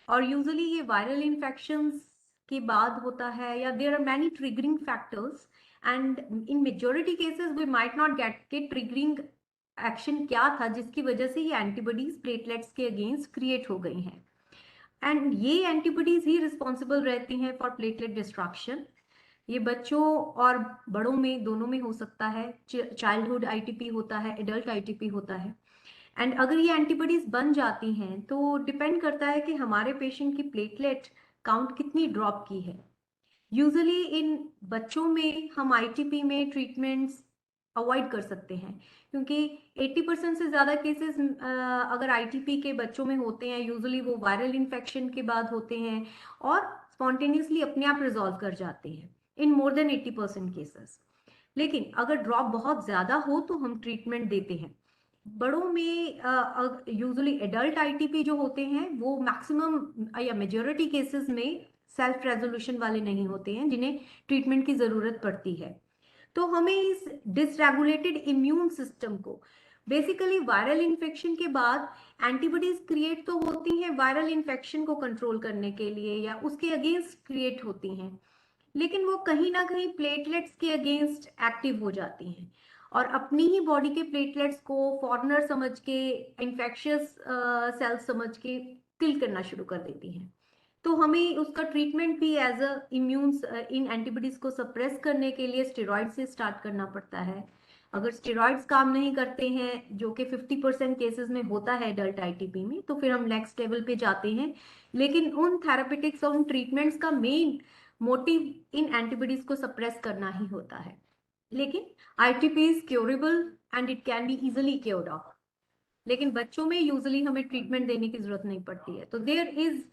और यूजुअली ये वायरल इन्फेक्शंस के बाद होता है या there are many triggering factors and in majority cases we might not get के ट्रिगरिंग एक्शन क्या था जिसकी वजह से ये एंटीबॉडीज प्लेटलेट्स के अगेंस्ट क्रिएट हो गई हैं. एंड ये एंटीबॉडीज ही रिस्पॉन्सिबल रहती हैं फॉर प्लेटलेट डिस्ट्रक्शन. ये बच्चों और बड़ों में दोनों में हो सकता है. चाइल्डहुड आईटीपी होता है, एडल्ट आईटीपी होता है. एंड अगर ये एंटीबॉडीज बन जाती हैं तो डिपेंड करता है कि हमारे पेशेंट की प्लेटलेट काउंट कितनी ड्रॉप की है. यूजुअली इन बच्चों में हम आईटीपी में ट्रीटमेंट्स अवॉइड कर सकते हैं क्योंकि 80% से ज़्यादा केसेस अगर आईटीपी के बच्चों में होते हैं यूजुअली वो वायरल इन्फेक्शन के बाद होते हैं और स्पॉन्टेनियसली अपने आप रिजॉल्व कर जाते हैं इन मोर देन 80% केसेस. लेकिन अगर ड्रॉप बहुत ज़्यादा हो तो हम ट्रीटमेंट देते हैं. बड़ों में यूजुअली एडल्ट आईटीपी जो होते हैं वो मैक्सिमम या मेजॉरिटी केसेस में सेल्फ रेजोल्यूशन वाले नहीं होते हैं जिन्हें ट्रीटमेंट की ज़रूरत पड़ती है. तो हमें इस डिसरेगुलेटेड इम्यून सिस्टम को बेसिकली वायरल इन्फेक्शन के बाद एंटीबॉडीज क्रिएट तो होती हैं वायरल इन्फेक्शन को कंट्रोल करने के लिए या उसके अगेंस्ट क्रिएट होती हैं, लेकिन वो कहीं ना कहीं प्लेटलेट्स के अगेंस्ट एक्टिव हो जाती हैं और अपनी ही बॉडी के प्लेटलेट्स को फॉरेनर समझ के इन्फेक्शियस सेल्स समझ के किल करना शुरू कर देती हैं. तो हमें उसका ट्रीटमेंट भी as a immune in antibodies को सप्रेस करने के लिए स्टेरॉइड से स्टार्ट करना पड़ता है. अगर स्टेरॉइड्स काम नहीं करते हैं जो कि 50% केसेस में होता है एडल्ट आईटीपी में, तो फिर हम नेक्स्ट लेवल पे जाते हैं. लेकिन उन थेरापेटिक्स और उन ट्रीटमेंट्स का मेन मोटिव इन एंटीबॉडीज को सप्रेस करना ही होता है. लेकिन ITP is curable and it can be easily cured of. लेकिन बच्चों में यूजुअली हमें ट्रीटमेंट देने की जरूरत नहीं पड़ती है. तो देयर इज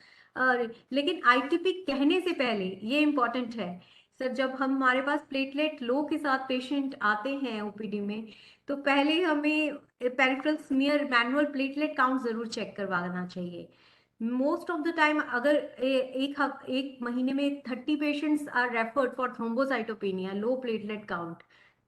लेकिन आईटीपी कहने से पहले ये इंपॉर्टेंट है सर, जब हमारे पास प्लेटलेट लो के साथ पेशेंट आते हैं ओपीडी में तो पहले हमें peripheral smear manual platelet count जरूर चेक करवाना चाहिए. मोस्ट ऑफ द टाइम अगर एक महीने में 30 patients are referred for thrombocytopenia low platelet count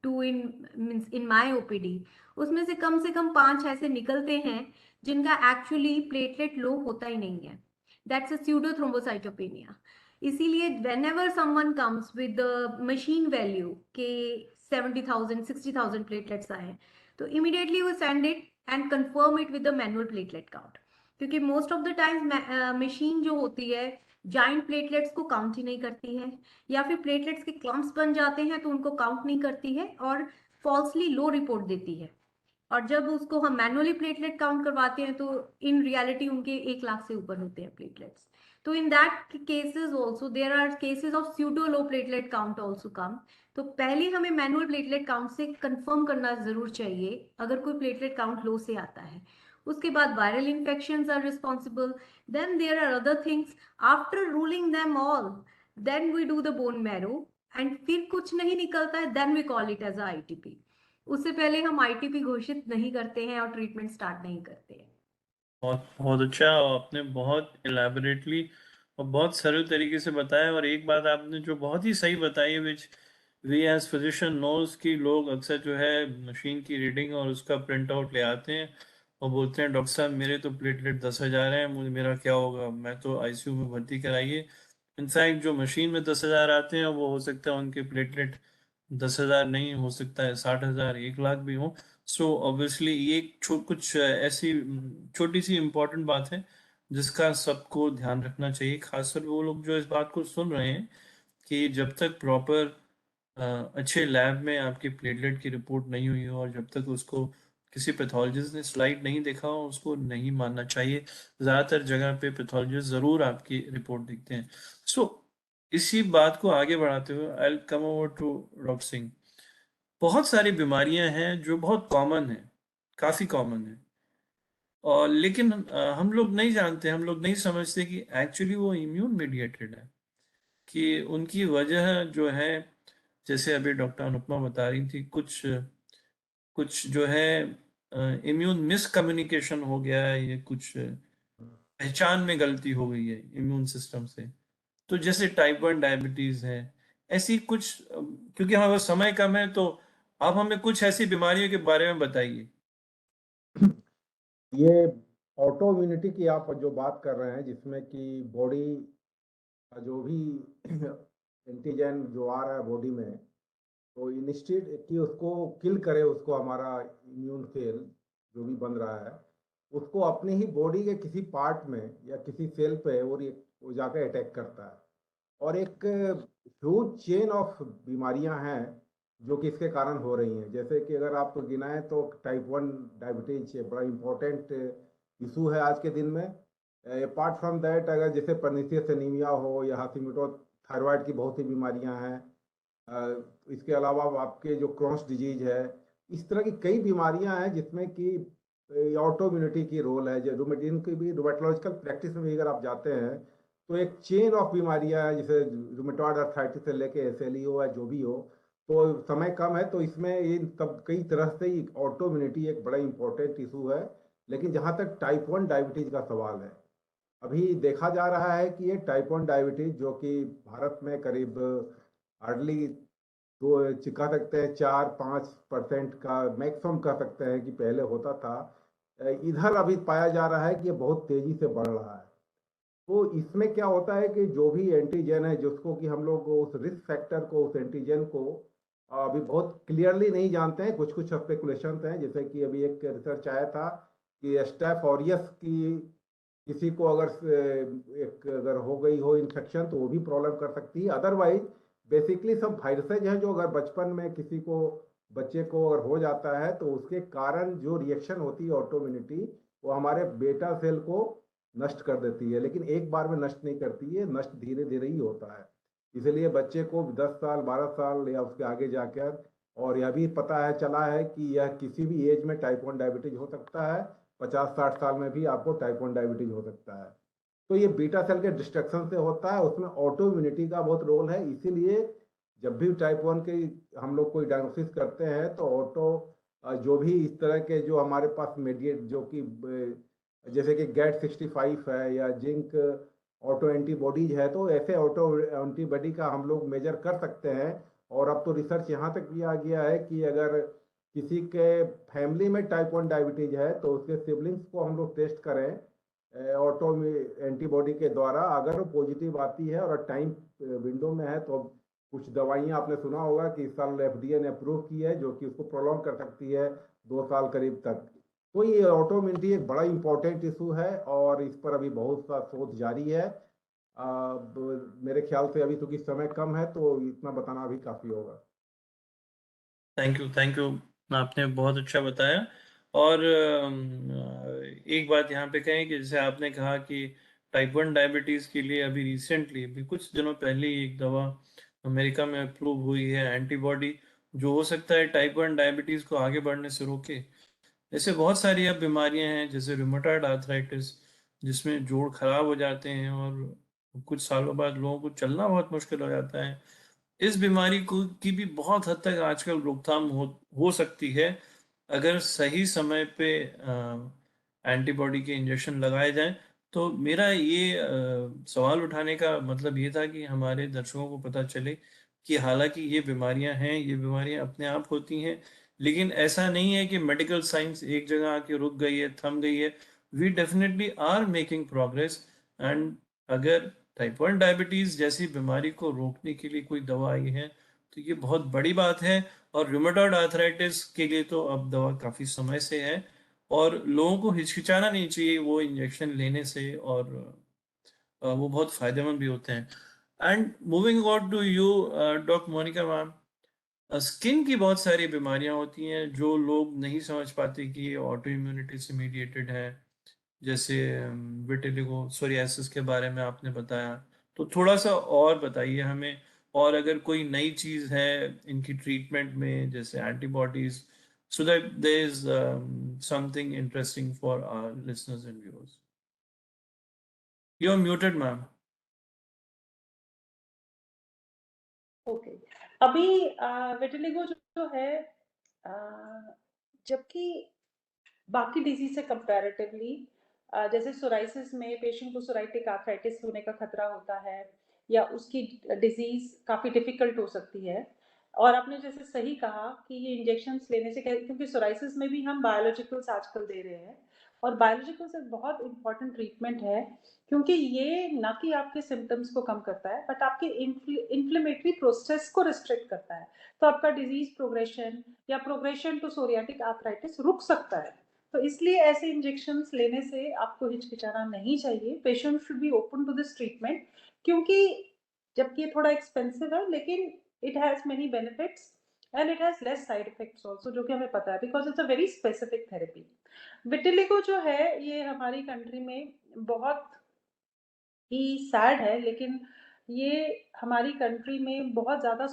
to in my OPD, उसमें से कम 5 ऐसे निकलते हैं जिनका एक्चुअली प्लेटलेट लो होता ही नहीं है. That's a pseudo thrombocytopenia. इसीलिए whenever someone comes with the machine value के 70,000 60,000 प्लेटलेट्स आए तो immediately वो send it and confirm it with the manual platelet count, क्योंकि most of the times machine जो होती है जाइंट प्लेटलेट्स को काउंट ही नहीं करती है या फिर प्लेटलेट्स के क्लम्प्स बन जाते हैं तो उनको काउंट नहीं करती है और फॉल्सली लो रिपोर्ट देती है. और जब उसको हम मैनुअली प्लेटलेट काउंट करवाते हैं तो इन रियलिटी उनके 1 लाख से ऊपर होते हैं प्लेटलेट्स. तो in that cases also there are cases of pseudo low platelet count also कम. तो पहले हमें मैनुअल प्लेटलेट काउंट से कंफर्म करना जरूर चाहिए अगर कोई प्लेटलेट काउंट लो से आता है. उसके बाद viral infections are responsible. Then there are other things. After ruling them all then we do the bone marrow and फिर कुछ नहीं निकलता है then we call it as ITP. उससे पहले हम आईटीपी घोषित नहीं करते हैं और ट्रीटमेंट स्टार्ट नहीं करते हैं. बहुत बहुत अच्छा, आपने बहुत इलेबोरेटली और बहुत सरल तरीके से बताया. और एक बात आपने जो बहुत ही सही बताई which we as physician knows कि लोग अक्सर जो है मशीन की रीडिंग और उसका प्रिंट आउट ले आते हैं और बोलते हैं डॉक्टर साहब मेरे तो प्लेटलेट 10,000 है, मुझे मेरा क्या होगा, मैं तो आईसीयू में भर्ती कराइए. इनफैक्ट जो मशीन में 10,000 आते हैं वो हो सकता है उनके प्लेटलेट 10,000 नहीं, हो सकता है 60,000 1 लाख भी हो. सो ऑब्वियसली ये कुछ ऐसी छोटी सी इम्पोर्टेंट बात है जिसका सबको ध्यान रखना चाहिए, खासकर वो लोग जो इस बात को सुन रहे हैं कि जब तक प्रॉपर अच्छे लैब में आपकी प्लेटलेट की रिपोर्ट नहीं हुई हो और जब तक उसको किसी पैथोलॉजिस्ट ने स्लाइड नहीं देखा हो उसको नहीं मानना चाहिए। ज़्यादातर जगह पे पैथोलॉजिस्ट ज़रूर आपकी रिपोर्ट देखते हैं। सो इसी बात को आगे बढ़ाते हुए I will come over to doctor Singh. बहुत सारी बीमारियां हैं जो बहुत कॉमन है, काफ़ी कॉमन है, और लेकिन हम लोग नहीं जानते, हम लोग नहीं समझते कि एक्चुअली वो इम्यून मीडिएटेड है, कि उनकी वजह जो है, जैसे अभी डॉक्टर अनुपमा बता रही थी, कुछ कुछ जो है इम्यून मिसकम्युनिकेशन हो गया है, ये कुछ पहचान में गलती हो गई है इम्यून सिस्टम से। तो जैसे टाइप 1 डायबिटीज है, ऐसी कुछ क्योंकि हमारे पास समय कम है, तो आप हमें कुछ ऐसी बीमारियों के बारे में बताइए। ये ऑटो इम्यूनिटी की आप जो बात कर रहे हैं, जिसमें कि बॉडी का जो भी एंटीजन जो आ रहा है बॉडी में, तो इंस्टेड कि उसको किल करे, उसको हमारा इम्यून सेल जो भी बन रहा है, उसको अपनी ही बॉडी के किसी पार्ट में या किसी सेल पे वो जाकर अटैक करता है। और एक ह्यूज चेन ऑफ बीमारियां हैं जो कि इसके कारण हो रही हैं। जैसे कि अगर आप गिनाएं तो टाइप 1 डायबिटीज बड़ा इंपॉर्टेंट इशू है आज के दिन में। अपार्ट फ्रॉम दैट, अगर जैसे पर्निशियस एनीमिया हो या हाशिमोटो थायराइड की बहुत सी बीमारियां हैं, इसके अलावा आपके जो क्रॉन्स डिजीज है, इस तरह की कई बीमारियां हैं जिसमें कि ऑटो इम्यूनिटी की रोल है। जो इनकी भी रूमेटोलॉजिकल प्रैक्टिस में भी अगर आप जाते हैं तो एक चेन ऑफ बीमारियां हैं, जैसे रूमेटॉइड अर्थराइटिस से लेके एसएलईओ है, जो भी हो। तो समय कम है, तो इसमें ये सब कई तरह से ऑटो इम्यूनिटी एक बड़ा इंपॉर्टेंट इशू है। लेकिन जहाँ तक टाइप 1 डायबिटीज का सवाल है, अभी देखा जा रहा है कि ये टाइप 1 डायबिटीज जो कि भारत में करीब हार्डली तो कह सकते हैं 4-5% का मैक्सिमम कह सकते हैं कि पहले होता था, इधर अभी पाया जा रहा है कि ये बहुत तेजी से बढ़ रहा है। तो इसमें क्या होता है कि जो भी एंटीजन है, जिसको कि हम लोग उस रिस्क फैक्टर को, उस एंटीजन को अभी बहुत क्लियरली नहीं जानते हैं। कुछ कुछ स्पेकुलेशन हैं, जैसे कि अभी एक रिसर्च आया था कि स्टेफ ऑरियस की किसी को अगर हो गई हो इन्फेक्शन, तो वो भी प्रॉब्लम कर सकती है। अदरवाइज बेसिकली सब वायरसेज हैं जो अगर बचपन में किसी को, बच्चे को अगर हो जाता है, तो उसके कारण जो रिएक्शन होती है ऑटो इम्यूनिटी, वो हमारे बेटा सेल को नष्ट कर देती है। लेकिन एक बार में नष्ट नहीं करती है, नष्ट धीरे धीरे ही होता है। इसलिए बच्चे को 10 साल 12 साल या उसके आगे जाकर, और यह भी पता है चला है कि यह किसी भी एज में टाइप 1 डायबिटीज हो सकता है। 50-60 साल में भी आपको टाइप 1 डायबिटीज हो सकता है। तो ये बीटा सेल के डिस्ट्रक्शन से होता है, उसमें ऑटो इम्यूनिटी का बहुत रोल है। इसीलिए जब भी टाइप 1 के हम लोग कोई डायग्नोसिस करते हैं, तो ऑटो जो भी इस तरह के जो हमारे पास मेडिएट, जो कि जैसे कि गेट 65 है या जिंक ऑटो एंटीबॉडीज है, तो ऐसे ऑटो एंटीबॉडी का हम लोग मेजर कर सकते हैं। और अब तो रिसर्च यहाँ तक भी आ गया है कि अगर किसी के फैमिली में टाइप 1 डायबिटीज है, तो उसके सिबलिंग्स को हम लोग टेस्ट करें ऑटो एंटीबॉडी के द्वारा। अगर वो पॉजिटिव आती है और टाइम विंडो में है, तो कुछ दवाइयाँ आपने सुना होगा कि इस साल FDA ने अप्रूव की है, जो कि उसको प्रोलॉन्ग कर सकती है 2 साल करीब तक। तो ये ऑटो इम्यूनिटी एक बड़ा इंपॉर्टेंट इशू है, और इस पर अभी बहुत सा शोध जारी है। मेरे ख्याल से अभी चूंकि समय कम है, तो इतना बताना अभी काफ़ी होगा। थैंक यू, थैंक यू, आपने बहुत अच्छा बताया। और एक बात यहाँ पे कहें कि जैसे आपने कहा कि टाइप 1 डायबिटीज़ के लिए अभी रिसेंटली, अभी कुछ दिनों पहले ही एक दवा अमेरिका में अप्रूव हुई है, एंटीबॉडी, जो हो सकता है टाइप 1 डायबिटीज़ को आगे बढ़ने से रोके। ऐसे बहुत सारी अब बीमारियां हैं, जैसे रूमेटॉइड आर्थराइटिस, जिसमें जोड़ खराब हो जाते हैं और कुछ सालों बाद लोगों को चलना बहुत मुश्किल हो जाता है। इस बीमारी को की भी बहुत हद तक आजकल रोकथाम हो सकती है, अगर सही समय पे एंटीबॉडी के इंजेक्शन लगाए जाएं। तो मेरा ये सवाल उठाने का मतलब ये था कि हमारे दर्शकों को पता चले कि हालांकि ये बीमारियां हैं, ये बीमारियां अपने आप होती हैं, लेकिन ऐसा नहीं है कि मेडिकल साइंस एक जगह आके रुक गई है, थम गई है। We definitely are making progress. And अगर टाइप 1 डायबिटीज जैसी बीमारी को रोकने के लिए कोई दवा आई है, तो ये बहुत बड़ी बात है। और रूमेटॉइड आर्थराइटिस के लिए तो अब दवा काफी समय से है, और लोगों को हिचकिचाना नहीं चाहिए वो इंजेक्शन लेने से, और वो बहुत फायदेमंद भी होते हैं। And moving on to you, doctor Monica ma'am, skin की बहुत सारी बीमारियां होती हैं जो लोग नहीं समझ पाते कि ये ऑटो इम्यूनिटी से मीडिएटेड है, जैसे विटिलिगो सोरियासिस के बारे में आपने बताया। तो थोड़ा सा और बताइए हमें, और अगर कोई नई चीज है इनकी ट्रीटमेंट में जैसे antibodies, so that there is something interesting for our listeners and viewers. You are muted ma'am. Okay, अभी विटिलिगो जो है, जबकि बाकी डिजीज से कंपैरेटिवली, जैसे सोराइसिस में पेशेंट को सोराइटिक आर्थराइटिस होने का खतरा होता है या उसकी डिजीज काफी डिफिकल्ट हो सकती है। और आपने जैसे सही कहा कि ये इंजेक्शंस लेने से क्योंकि सोराइसिस में भी हम बायोलॉजिकल्स आजकल दे रहे हैं, और बायोलॉजिकल्स एक बहुत इंपॉर्टेंट ट्रीटमेंट है, क्योंकि ये ना कि आपके सिम्टम्स को कम करता है बट आपके इन्फ्लेमेटरी प्रोसेस को रिस्ट्रिक्ट करता है। तो आपका डिजीज प्रोग्रेशन या प्रोग्रेशन टू सोरियाटिक आर्थराइटिस रुक सकता है। तो इसलिए ऐसे इंजेक्शंस लेने से आपको हिचकिचाना नहीं चाहिए। Patient should be open to this treatment, क्योंकि जबकि ये थोड़ा एक्सपेंसिव है लेकिन it has many benefits and it has less side effects also, जो कि हमें पता है because it's a very specific therapy. Vitiligo जो है ये हमारी कंट्री में बहुत ही सैड है, लेकिन ये हमारी कंट्री में बहुत ज़्यादा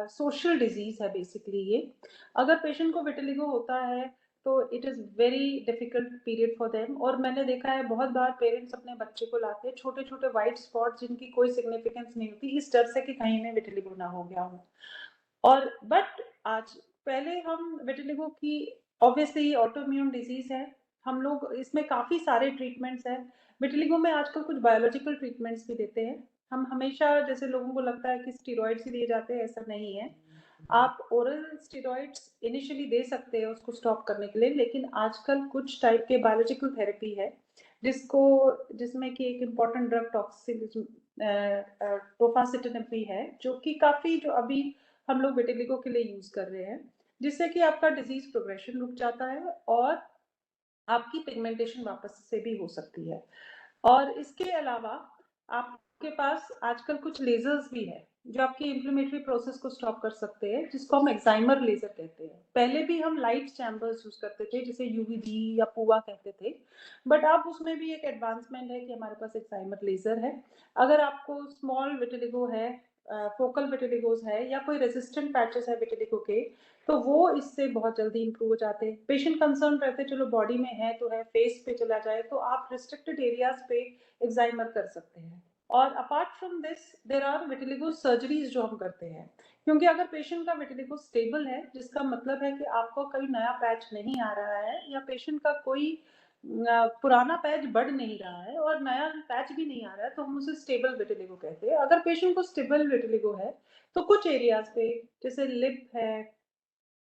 सोशल डिजीज है बेसिकली ये। अगर पेशेंट को विटिलिगो होता है तो it is very difficult period for them, और मैंने देखा है बहुत बार पेरेंट्स अपने बच्चे को लाते हैं छोटे छोटे वाइट स्पॉट जिनकी कोई सिग्निफिकेंस नहीं होती, इस डर से कि कहीं इन्हें विटिलिगो ना हो गया हो। और बट आज, पहले हम विटिलिगो की, ऑब्वियसली ऑटोइम्यून डिजीज है, हम लोग इसमें काफी सारे ट्रीटमेंट्स हैं। विटिलिगो में आजकल कुछ बायोलॉजिकल ट्रीटमेंट्स भी देते हैं। हम हमेशा, जैसे लोगों को लगता है कि स्टेरॉइड्स ही दिए जाते हैं, ऐसा नहीं है। आप ओरल स्टेरॉइड्स इनिशियली दे सकते हैं उसको स्टॉप करने के लिए, लेकिन आजकल कुछ टाइप के बायोलॉजिकल थेरेपी है जिसको जिसमें कि एक इम्पॉर्टेंट ड्रग टोफासिटिनिब भी है, जो कि काफी, जो अभी हम लोग विटिलिगो के लिए यूज कर रहे हैं, जिससे कि आपका डिजीज प्रोग्रेशन रुक जाता है और आपकी पिगमेंटेशन वापस से भी हो सकती है। और इसके अलावा आपके पास आजकल कुछ लेजर्स भी है जो आपकी इन्फ्लेमेटरी प्रोसेस को स्टॉप कर सकते हैं, जिसको हम एक्साइमर लेजर कहते हैं। पहले भी हम लाइट चैम्बर्स यूज करते थे जिसे यूवीजी या पुआ कहते थे, बट अब उसमें भी एक एडवांसमेंट है कि हमारे पास एक्साइमर लेजर है। अगर आपको स्मॉल विटिलिगो है, फोकल विटिलिगोज है या कोई रेजिस्टेंट पैचेस है विटिलिगो के, तो वो इससे बहुत जल्दी इंप्रूव हो जाते हैं। पेशेंट कंसर्न रहते चलो बॉडी में है तो है, फेस पे चला जाए तो आप रिस्ट्रिक्टेड एरियाज पे एक्साइमर कर सकते हैं। और apart from this there are vitiligo surgeries जो हम करते हैं, क्योंकि अगर पेशेंट का विटिलिगो स्टेबल है, जिसका मतलब है कि आपको कोई नया पैच नहीं आ रहा है या पेशेंट का कोई पुराना पैच बढ़ नहीं रहा है और नया पैच भी नहीं आ रहा है, तो हम उसे स्टेबल विटिलिगो कहते हैं। अगर पेशेंट को स्टेबल विटिलिगो है तो कुछ एरियाज पे, जैसे लिप है,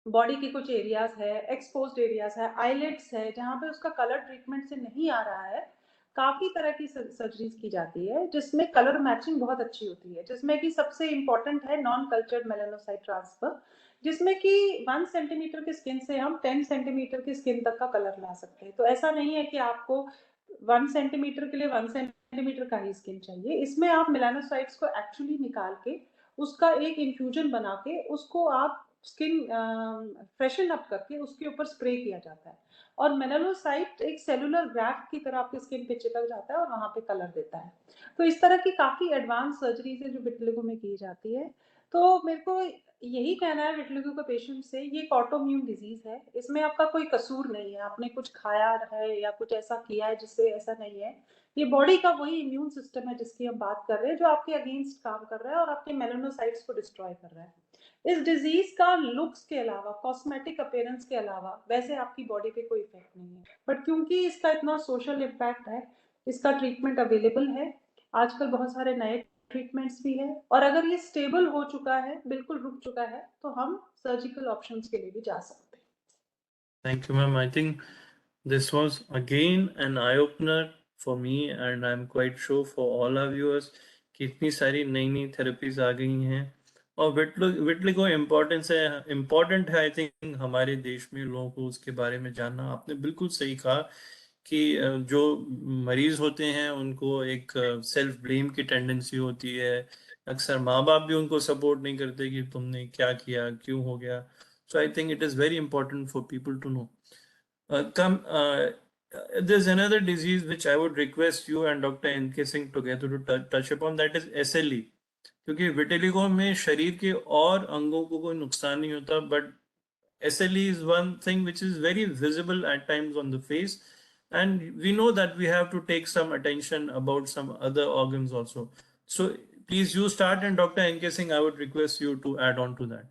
बॉडी के कुछ एरियाज है, एक्सपोज्ड एरियाज है, आईलेट्स है, जहाँ पे उसका कलर ट्रीटमेंट से नहीं आ रहा है, काफी तरह की सर्जरीज की जाती है जिसमें कलर मैचिंग बहुत अच्छी होती है, जिसमें कि सबसे इंपॉर्टेंट है नॉन कल्चर्ड मेलानोसाइट ट्रांसफर, जिसमें कि 1 सेंटीमीटर की स्किन से हम 10 सेंटीमीटर की स्किन तक का कलर ला सकते हैं। तो ऐसा नहीं है कि आपको 1 सेंटीमीटर के लिए 1 सेंटीमीटर का ही स्किन चाहिए। इसमें आप मेलानोसाइट्स को एक्चुअली निकाल के उसका एक इन्फ्यूजन बना के उसको आप स्किन फ्रेशन अप करके उसके ऊपर स्प्रे किया जाता है, और मेलानोसाइट एक सेलुलर ग्राफ्ट की तरह आपकी स्किन पे चिपक जाता है और वहां पे कलर देता है। तो इस तरह की काफी एडवांस सर्जरीज है जो विटिलिगो में की जाती है। तो मेरे को यही कहना है विटिलिगो के पेशेंट से, ये एक ऑटोइम्यून डिजीज है, इसमें आपका कोई कसूर नहीं है, आपने कुछ खाया है या कुछ ऐसा किया है जिससे, ऐसा नहीं है। ये बॉडी का वही इम्यून सिस्टम है जिसकी हम बात कर रहे हैं, जो आपके अगेंस्ट काम कर रहा है और आपके मेलानोसाइट्स को डिस्ट्रॉय कर रहा है। इस डिजीज का लुक्स के अलावा, कॉस्मेटिक अपीयरेंस के अलावा वैसे आपकी बॉडी पे कोई इफेक्ट नहीं है, बट क्योंकि इसका इतना सोशल इम्पैक्ट है, इसका ट्रीटमेंट अवेलेबल है आजकल, बहुत सारे नए ट्रीटमेंट्स भी है, और अगर ये स्टेबल हो चुका है, बिल्कुल रुक चुका है, तो हम सर्जिकल ऑप्शंस के लिए भी जा सकते हैं। Thank you, ma'am. I think this was again an eye-opener for me, and I'm quite sure for all our viewers कि इतनी सारी नई नई थेरेपीज आ गई हैं, और विटिलिगो इम्पोर्टेंट है आई थिंक हमारे देश में लोगों को उसके बारे में जानना। आपने बिल्कुल सही कहा कि जो मरीज होते हैं उनको एक सेल्फ ब्लेम की टेंडेंसी होती है अक्सर माँ बाप भी उनको सपोर्ट नहीं करते कि तुमने क्या किया, क्यों हो गया. So I think it is very important for people to know. There's another disease which I would request you and Dr. N.K. Singh together to touch upon, that is SLE. क्योंकि विटिलिगो में शरीर के और अंगों को कोई नुकसान नहीं होता, but SLE is one thing which is very visible at times on the face, and we know that we have to take some attention about some other organs also. So please you start, and Dr. N.K. Singh, I would request you to add on to that.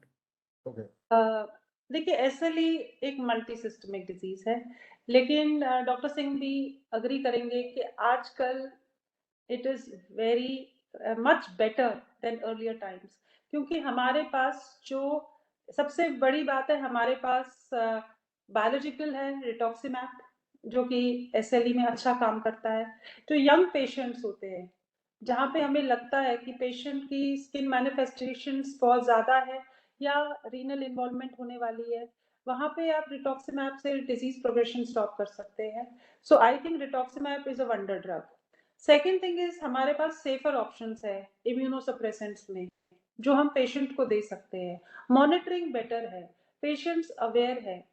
Okay. देखिए SLE एक multi systemic disease है, लेकिन doctor Singh भी agree करेंगे कि आजकल it is very much better than earlier times, क्योंकि हमारे पास जो सबसे बड़ी बात है, हमारे पास बायोलॉजिकल है रिटॉक्सिमैब, जो कि SLE में अच्छा काम करता है. जो यंग पेशेंट्स होते हैं, जहाँ पे हमें लगता है कि पेशेंट की स्किन मैनिफेस्टेशंस बहुत ज़्यादा है या रीनल इन्वॉल्वमेंट होने वाली है, वहाँ पे आप रिटॉक्सिमैब से डिजीज प्रोग्रेशन स्टॉप कर सकते हैं. So I think rituximab is a wonder drug. Second thing is हमारे पास सेफर ऑप्शंस है इम्यूनोसप्रेसेंट्स में, जो हम पेशेंट को दे सकते हैं. मॉनिटरिंग बेटर है, पेशेंट्स अवेयर है,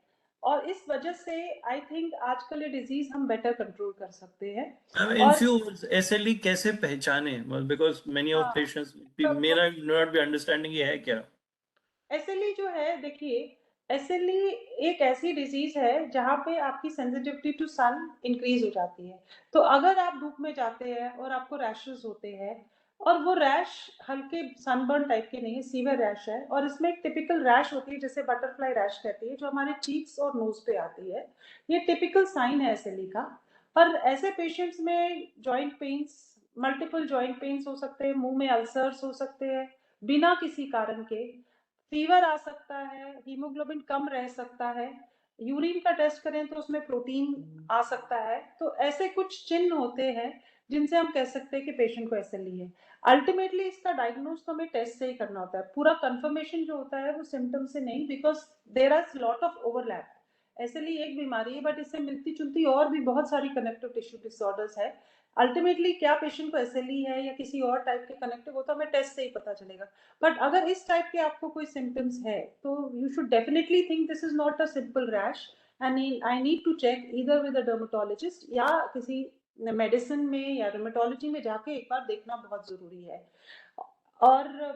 और इस वजह से आई थिंक आजकल ये डिजीज हम बेटर कंट्रोल कर सकते हैं. In few words, SLE कैसे पहचाने? Because many of हाँ, patients may not be understanding ये है क्या. SLE जो है, देखिए SLE एक ऐसी डिजीज है जहाँ पे आपकी सेंसिटिविटी टू सन इंक्रीज हो जाती है. तो अगर आप धूप में जाते हैं और आपको रैशेस होते हैं, और वो रैश हल्के सनबर्न टाइप के नहीं है, सीवियर रैश है, और इसमें एक टिपिकल रैश होती है जिसे बटरफ्लाई रैश कहती है, जो हमारे चीक्स और नोज पे आती है. ये टिपिकल साइन है SLE का. पर ऐसे पेशेंट्स में joint pains, multiple joint pains हो सकते हैं, मुंह में अल्सर्स हो सकते हैं बिना किसी कारण के, फीवर आ सकता है, हीमोग्लोबिन कम रह सकता है, यूरिन का टेस्ट करें तो उसमें प्रोटीन आ सकता है. तो ऐसे कुछ चिन्ह होते हैं जिनसे हम कह सकते हैं कि पेशेंट को SLE है. अल्टीमेटली इसका डायग्नोज तो हमें टेस्ट से ही करना होता है. पूरा कंफर्मेशन जो होता है वो सिम्टम से नहीं, because there are lot of overlap. SLE एक बीमारी है, बट इससे मिलती जुलती और भी बहुत सारी कनेक्टिव टिश्यू डिसऑर्डर्स है. अल्टीमेटली क्या पेशेंट को SLE है या किसी और टाइप के कनेक्टिव होता है, हमें टेस्ट से ही पता चलेगा. बट अगर इस टाइप के आपको कोई सिम्टम्स है, तो you should definitely think this is not a simple rash, and I need to check either with a dermatologist या किसी मेडिसिन में या डर्मेटोलॉजी में जाके एक बार देखना बहुत जरूरी है. और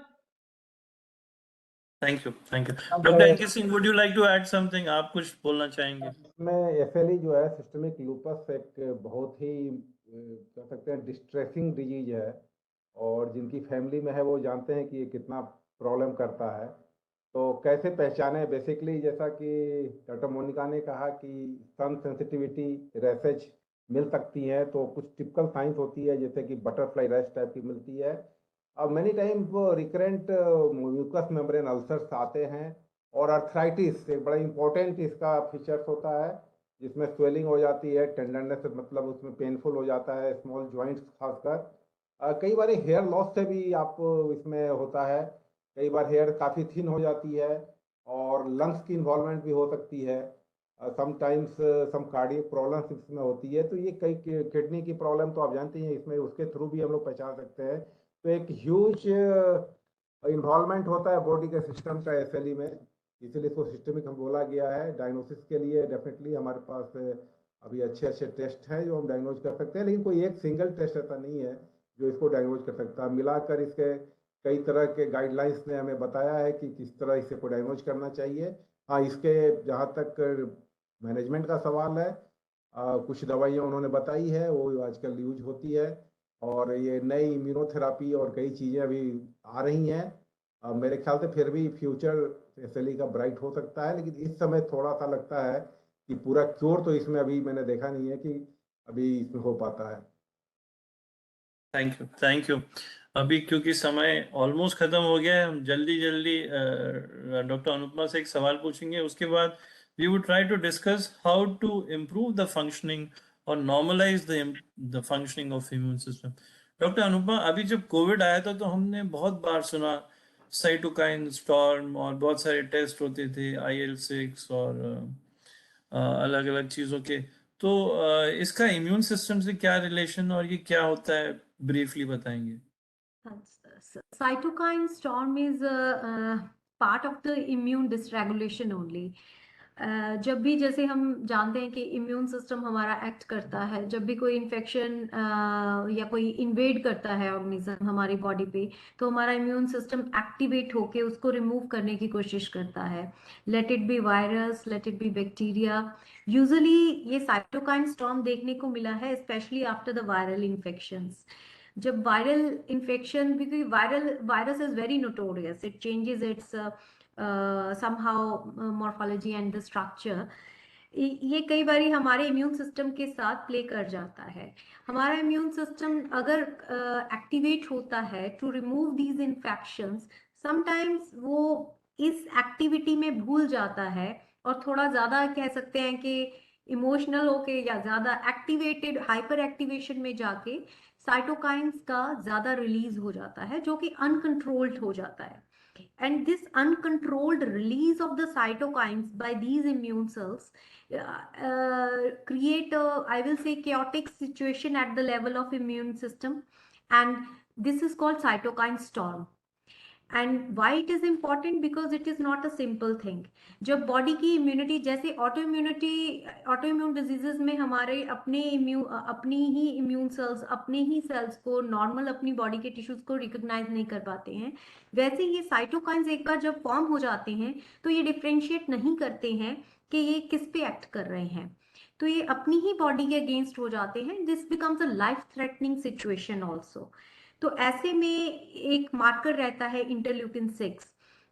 Thank you. Dr. N.K. Singh, would you like to add something? आप कुछ बोलना चाहेंगे? इसमें SLE जो है सिस्टमिक लूपस एक बहुत ही कह सकते हैं डिस्ट्रेसिंग डिजीज है, और जिनकी फैमिली में है वो जानते हैं कि ये कितना प्रॉब्लम करता है. तो कैसे पहचाने, बेसिकली जैसा कि डॉक्टर मोनिका ने कहा कि सन सेंसिटिविटी रैशेज मिल सकती हैं, तो कुछ टिपिकल साइंस होती है जैसे कि बटरफ्लाई रैश टाइप की मिलती है. अब मेनी टाइम वो रिकरेंट म्यूकस मेम्ब्रेन अल्सर्स आते हैं, और अर्थराइटिस एक बड़ा इंपॉर्टेंट इसका फीचर्स होता है, जिसमें स्वेलिंग हो जाती है, टेंडरनेस मतलब उसमें पेनफुल हो जाता है, स्मॉल जॉइंट्स खासकर. कई बार हेयर लॉस से भी आप इसमें होता है, कई बार हेयर काफ़ी थिन हो जाती है, और लंग्स की इन्वॉल्वमेंट भी हो सकती है. समटाइम्स सम कार्डियक प्रॉब्लम्स इसमें होती है. तो ये कई किडनी की प्रॉब्लम तो आप जानते हैं, इसमें उसके थ्रू भी हम लोग पहचान सकते हैं. तो एक ह्यूज इन्वॉल्वमेंट होता है बॉडी के सिस्टम का SLE में, इसलिए इसको सिस्टमिक हम बोला गया है. डायग्नोसिस के लिए डेफिनेटली हमारे पास अभी अच्छे टेस्ट हैं जो हम डायग्नोज कर सकते हैं, लेकिन कोई एक सिंगल टेस्ट ऐसा नहीं है जो इसको डायग्नोज कर सकता है. मिलाकर इसके कई तरह के गाइडलाइंस ने हमें बताया है कि किस तरह इसे को डायग्नोज करना चाहिए. हाँ, इसके जहाँ तक मैनेजमेंट का सवाल है, कुछ दवाइयाँ उन्होंने बताई है, वो आजकल यूज होती है, और ये नई इम्यूनोथेरापी और कई चीज़ें अभी आ रही हैं. मेरे ख्याल से फिर भी फ्यूचर SLE का ब्राइट हो सकता है, लेकिन इस समय थोड़ा सा लगता है कि पूरा क्योर तो इसमें अभी मैंने देखा नहीं है कि अभी इसमें हो पाता है. Thank you. अभी क्योंकि समय ऑलमोस्ट खत्म हो गया है, हम जल्दी डॉक्टर अनुपमा से एक सवाल पूछेंगे, उसके बाद we would try to discuss how to improve the functioning or normalize the functioning of immune system. Doctor Anupama, अभी जब कोविड आया था तो हमने बहुत बार सुना साइटोकाइन स्टॉर्म और बहुत सारे टेस्ट होते थे, IL-6 और अलग अलग चीज़ों के. तो इसका इम्यून सिस्टम से क्या रिलेशन और ये क्या होता है, ब्रीफली बताएंगे? cytokine storm is a part of the immune dysregulation only. जब भी जैसे हम जानते हैं कि इम्यून सिस्टम हमारा एक्ट करता है, जब भी कोई इन्फेक्शन या कोई इन्वेड करता है ऑर्गेनिज्म हमारी बॉडी पे, तो हमारा इम्यून सिस्टम एक्टिवेट होके उसको रिमूव करने की कोशिश करता है. Let it be virus, let it be bacteria. Usually ये साइटोकाइन स्टॉर्म देखने को मिला है specially after the viral infections. जब वायरल इन्फेक्शन, क्योंकि virus is very notorious, it changes it's somehow morphology and the structure. ये कई बारी हमारे इम्यून सिस्टम के साथ प्ले कर जाता है. हमारा इम्यून सिस्टम अगर एक्टिवेट होता है to remove these infections, sometimes वो इस एक्टिविटी में भूल जाता है और थोड़ा ज्यादा कह सकते हैं कि इमोशनल होके या ज्यादा एक्टिवेटेड हाइपर एक्टिवेशन में जाके साइटोकाइंस का ज्यादा रिलीज हो जाता है, जो कि अनकंट्रोल्ड हो जाता है. And this uncontrolled release of the cytokines by these immune cells create a, I will say, chaotic situation at the level of immune system, and this is called cytokine storm. And why it is important? Because it is not a simple thing. जब body की immunity, जैसे autoimmune diseases में हमारे अपनी ही immune cells अपने ही sales को normal अपनी body के टिश्यूज को रिकॉग्नाइज नहीं कर पाते हैं, वैसे ये साइटोकाइंस एक बार जब फॉर्म हो जाते हैं तो ये डिफ्रेंशिएट नहीं करते हैं कि ये किस पे एक्ट कर रहे हैं, तो ये अपनी ही बॉडी के अगेंस्ट हो जाते हैं. This becomes a life threatening situation also. तो ऐसे में एक मार्कर रहता है इंटरल्यूकिन 6,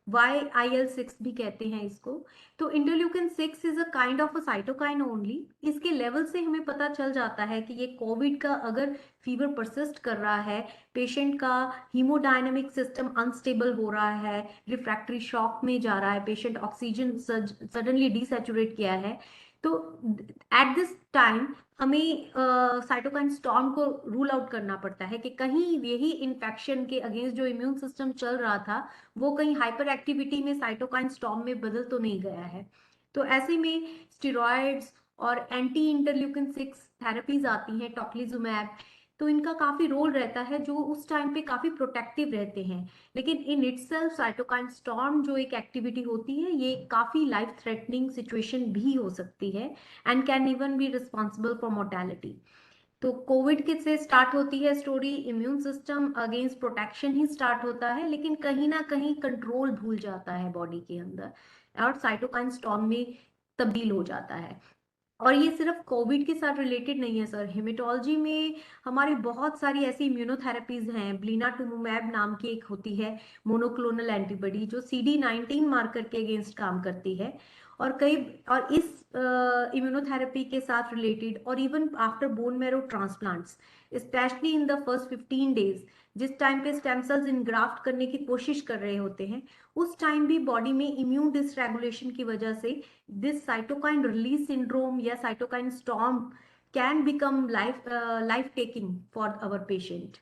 YIL6 भी कहते हैं इसको. तो interleukin 6 is a kind of a cytokine only. इसके लेवल से हमें पता चल जाता है कि ये कोविड का अगर फीवर परसिस्ट कर रहा है, पेशेंट का हीमोडायनेमिक सिस्टम अनस्टेबल हो रहा है, रिफ्रैक्टरी शॉक में जा रहा है, पेशेंट ऑक्सीजन सडनली डिसैचुरेट किया है, तो एट दिस टाइम हमें साइटोकाइन स्टॉर्म को रूल आउट करना पड़ता है कि कहीं यही इन्फेक्शन के अगेंस्ट जो इम्यून सिस्टम चल रहा था वो कहीं हाइपर एक्टिविटी में साइटोकाइन स्टॉर्म में बदल तो नहीं गया है. तो ऐसे में स्टेरॉइड्स और एंटी इंटरल्यूकिन 6 थेरेपीज आती हैं, टोक्लिजुमैब, तो इनका काफी रोल रहता है जो उस टाइम पे काफी प्रोटेक्टिव रहते हैं. लेकिन इन इटसेल्फ साइटोकाइन स्टॉर्म जो एक एक्टिविटी होती है, ये काफी लाइफ थ्रेटनिंग सिचुएशन भी हो सकती है and can even be responsible for mortality. तो कोविड के से स्टार्ट होती है story, immune system against protection ही स्टार्ट होता है, लेकिन कहीं ना कहीं कंट्रोल भूल जाता है बॉडी के अंदर और साइटोकाइन स्टॉर्म में तब्दील हो जाता है. और ये सिर्फ कोविड के साथ रिलेटेड नहीं है सर, हेमेटोलॉजी में हमारी बहुत सारी ऐसी इम्यूनोथेरेपीज हैं. ब्लिनाटुमुमैब नाम की एक होती है मोनोक्लोनल एंटीबॉडी जो CD19 मार्कर के अगेंस्ट काम करती है, और इस इम्यूनोथेरेपी के साथ रिलेटेड और even after bone marrow transplants, specially in the first 15 days, जिस टाइम पे स्टेम सेल्स इनग्राफ्ट करने की कोशिश कर रहे होते हैं, उस टाइम भी बॉडी में इम्यून डिसरेगुलेशन की वजह से this cytokine release syndrome या cytokine storm can become life taking for our patient.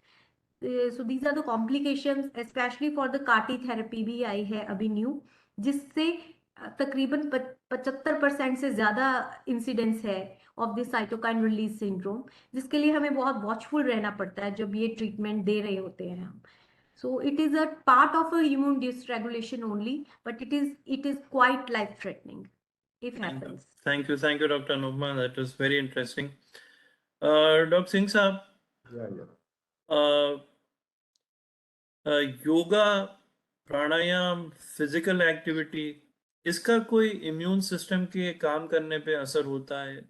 So these are the complications, especially for the CAR-T therapy भी आई है अभी न्यू, जिससे तकरीबन 75% से ज्यादा इंसिडेंस है of this cytokine release syndrome, जिसके लिए हमें बहुत वॉचफुल रहना पड़ता है जब ये ट्रीटमेंट दे रहे होते हैं हम. So it is a part of a immune dysregulation only, but it is quite life threatening if happens. Thank you, Dr. Anupma. That was very interesting. Dr. Singh Saab, yoga, pranayama, physical activity, इसका कोई immune system के काम करने पे असर होता है?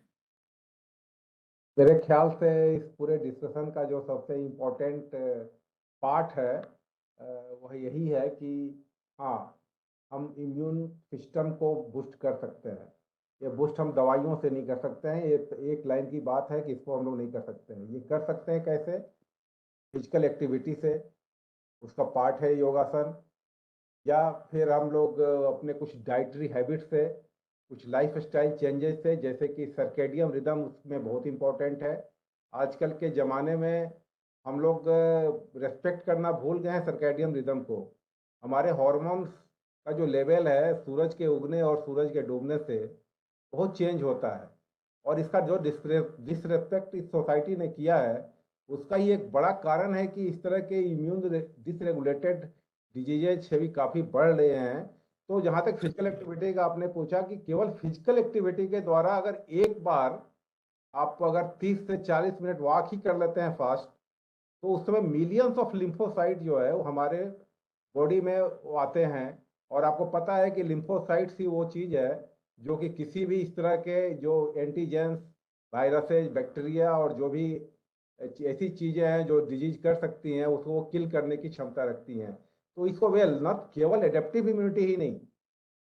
मेरे ख्याल से इस पूरे डिस्कशन का जो सबसे इम्पोर्टेंट पार्ट है वह यही है कि हाँ, हम इम्यून सिस्टम को बूस्ट कर सकते हैं. ये बूस्ट हम दवाइयों से नहीं कर सकते हैं. ये एक लाइन की बात है कि इसको हम लोग नहीं कर सकते हैं. ये कर सकते हैं कैसे? फिजिकल एक्टिविटी से, उसका पार्ट है योगासन, या फिर हम लोग अपने कुछ डाइटरी हैबिट से, कुछ लाइफ स्टाइल चेंजेस से, जैसे कि सर्केडियम रिदम उसमें बहुत इम्पोर्टेंट है. आजकल के ज़माने में हम लोग रेस्पेक्ट करना भूल गए हैं सर्केडियम रिदम को. हमारे हार्मोन्स का जो लेवल है सूरज के उगने और सूरज के डूबने से बहुत चेंज होता है, और इसका जो डिसरेस्पेक्ट इस सोसाइटी ने किया है उसका ये एक बड़ा कारण है कि इस तरह के इम्यून डिसरेगुलेटेड डिजीजेज भी काफ़ी बढ़ रहे हैं। तो जहाँ तक फिजिकल एक्टिविटी का आपने पूछा कि केवल फिजिकल एक्टिविटी के द्वारा अगर एक बार आप अगर 30 से 40 मिनट वॉक ही कर लेते हैं फास्ट, तो उस समय मिलियंस ऑफ लिम्फोसाइट जो है वो हमारे बॉडी में आते हैं। और आपको पता है कि लिम्फोसाइट्स ही वो चीज़ है जो कि किसी भी इस तरह के जो एंटीजेंस, वायरसेज, बैक्टीरिया और जो भी ऐसी चीज़ें हैं जो डिजीज कर सकती हैं उसको वो किल करने की क्षमता रखती हैं। तो इसको वे न केवल एडेप्टिव इम्यूनिटी ही नहीं,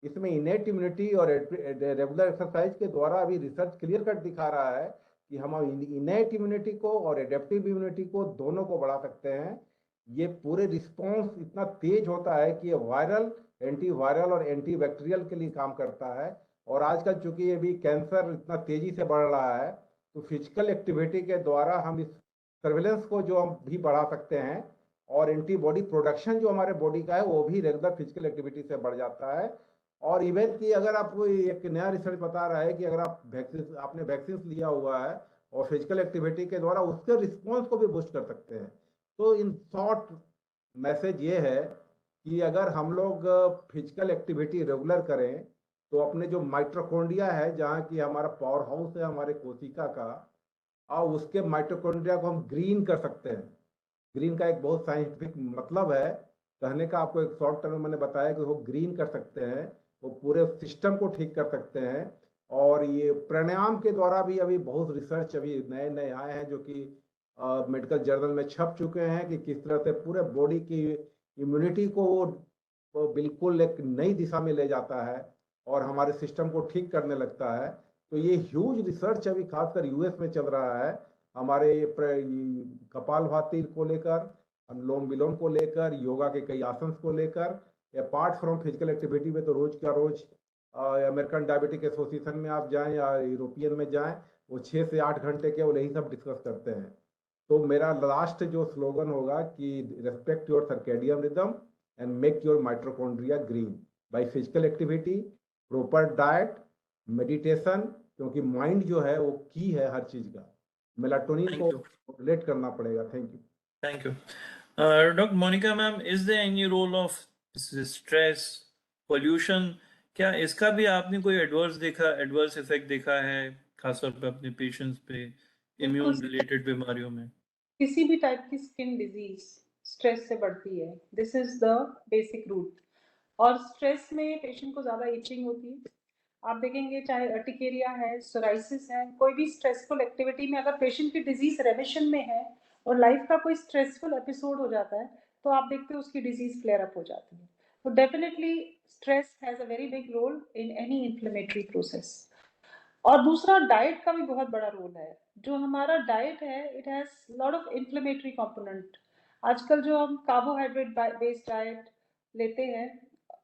इसमें इनेट इम्यूनिटी और रेगुलर एक्सरसाइज के द्वारा अभी रिसर्च क्लियर कट दिखा रहा है कि हम इनेट इम्यूनिटी को और एडेप्टिव इम्यूनिटी को दोनों को बढ़ा सकते हैं। ये पूरे रिस्पॉन्स इतना तेज होता है कि ये वायरल, एंटी वायरल और एंटी बैक्टीरियल के लिए काम करता है। और आजकल चूंकि ये भी कैंसर इतना तेजी से बढ़ रहा है, तो फिजिकल एक्टिविटी के द्वारा हम इस सर्विलेंस को जो हम भी बढ़ा सकते हैं, और एंटीबॉडी प्रोडक्शन जो हमारे बॉडी का है वो भी रेगुलर फिजिकल एक्टिविटी से बढ़ जाता है। और इवन कि अगर आपको एक नया रिसर्च बता रहा है कि अगर आपने वैक्सीन लिया हुआ है और फिजिकल एक्टिविटी के द्वारा उसके रिस्पॉन्स को भी बूस्ट कर सकते हैं। तो इन शॉर्ट मैसेज ये है कि अगर हम लोग फिजिकल एक्टिविटी रेगुलर करें तो अपने जो माइटोकॉन्ड्रिया है, जहाँ की हमारा पावर हाउस है हमारे कोशिका का, और उसके माइटोकॉन्ड्रिया को हम ग्रीन कर सकते हैं। ग्रीन का एक बहुत साइंटिफिक मतलब है कहने का, आपको एक शॉर्ट टर्म में मैंने बताया कि वो ग्रीन कर सकते हैं, वो पूरे सिस्टम को ठीक कर सकते हैं। और ये प्राणायाम के द्वारा भी अभी बहुत रिसर्च अभी नए नए आए हैं जो कि मेडिकल जर्नल में छप चुके हैं कि किस तरह से पूरे बॉडी की इम्यूनिटी को वो बिल्कुल एक नई दिशा में ले जाता है और हमारे सिस्टम को ठीक करने लगता है। तो ये ह्यूज रिसर्च अभी खासकर यूएस में चल रहा है हमारे कपालभाति को लेकर, अनुलोम विलोम को लेकर, योगा के कई आसन को लेकर। अपार्ट फ्रॉम फिजिकल एक्टिविटी में तो रोज का रोज अमेरिकन डायबिटिक एसोसिएशन में आप जाएं या यूरोपियन में जाएं, वो 6 से 8 घंटे केवल यही सब डिस्कस करते हैं। तो मेरा लास्ट जो स्लोगन होगा कि respect your circadian rhythm and make your mitochondria green by physical activity, proper diet, meditation, क्योंकि माइंड जो है वो की है हर चीज का। मेलाटोनिन को रिलेट करना पड़ेगा। Thank you. Thank you. Dr. Monica ma'am, is there any role of stress, pollution? क्या इसका भी आपने कोई एडवर्स इफेक्ट देखा है खासतौर पे अपने पेशेंट्स पे इम्यून रिलेटेड बीमारियों में? किसी भी टाइप की स्किन डिजीज स्ट्रेस से बढ़ती है, this is the basic root. और स्ट्रेस में पेशेंट को ज्यादा इचिंग होती है। आप देखेंगे चाहे अर्टिकेरिया है, सोराइसिस है, कोई भी स्ट्रेसफुल एक्टिविटी में अगर पेशेंट की डिजीज रेमिशन में है और लाइफ का कोई स्ट्रेसफुल एपिसोड हो जाता है, तो आप देखते हो उसकी डिजीज फ्लेयर अप हो जाती है। तो definitely stress has a very big role in any inflammatory process. और दूसरा डाइट का भी बहुत बड़ा रोल है। जो हमारा डाइट है, it has lot of inflammatory component. आजकल जो हम कार्बोहाइड्रेट बेस्ड डाइट लेते हैं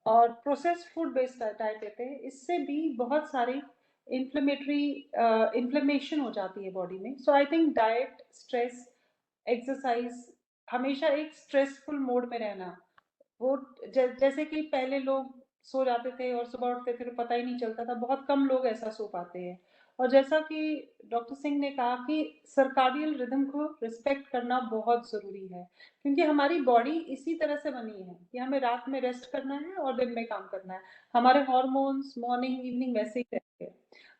और प्रोसेस्ड फूड बेस्ड डाइट लेते हैं, इससे भी बहुत सारी इन्फ्लेमेशन हो जाती है बॉडी में। So I think diet, stress, exercise, हमेशा एक स्ट्रेसफुल मोड में रहना, वो जैसे कि पहले लोग सो जाते थे और सुबह उठते थे तो पता ही नहीं चलता था, बहुत कम लोग ऐसा सो पाते हैं। और जैसा कि डॉक्टर सिंह ने कहा कि सर्काडियल रिदम को रिस्पेक्ट करना बहुत ज़रूरी है, क्योंकि हमारी बॉडी इसी तरह से बनी है कि हमें रात में रेस्ट करना है और दिन में काम करना है। हमारे हार्मोन्स मॉर्निंग इवनिंग वैसे ही रहते हैं।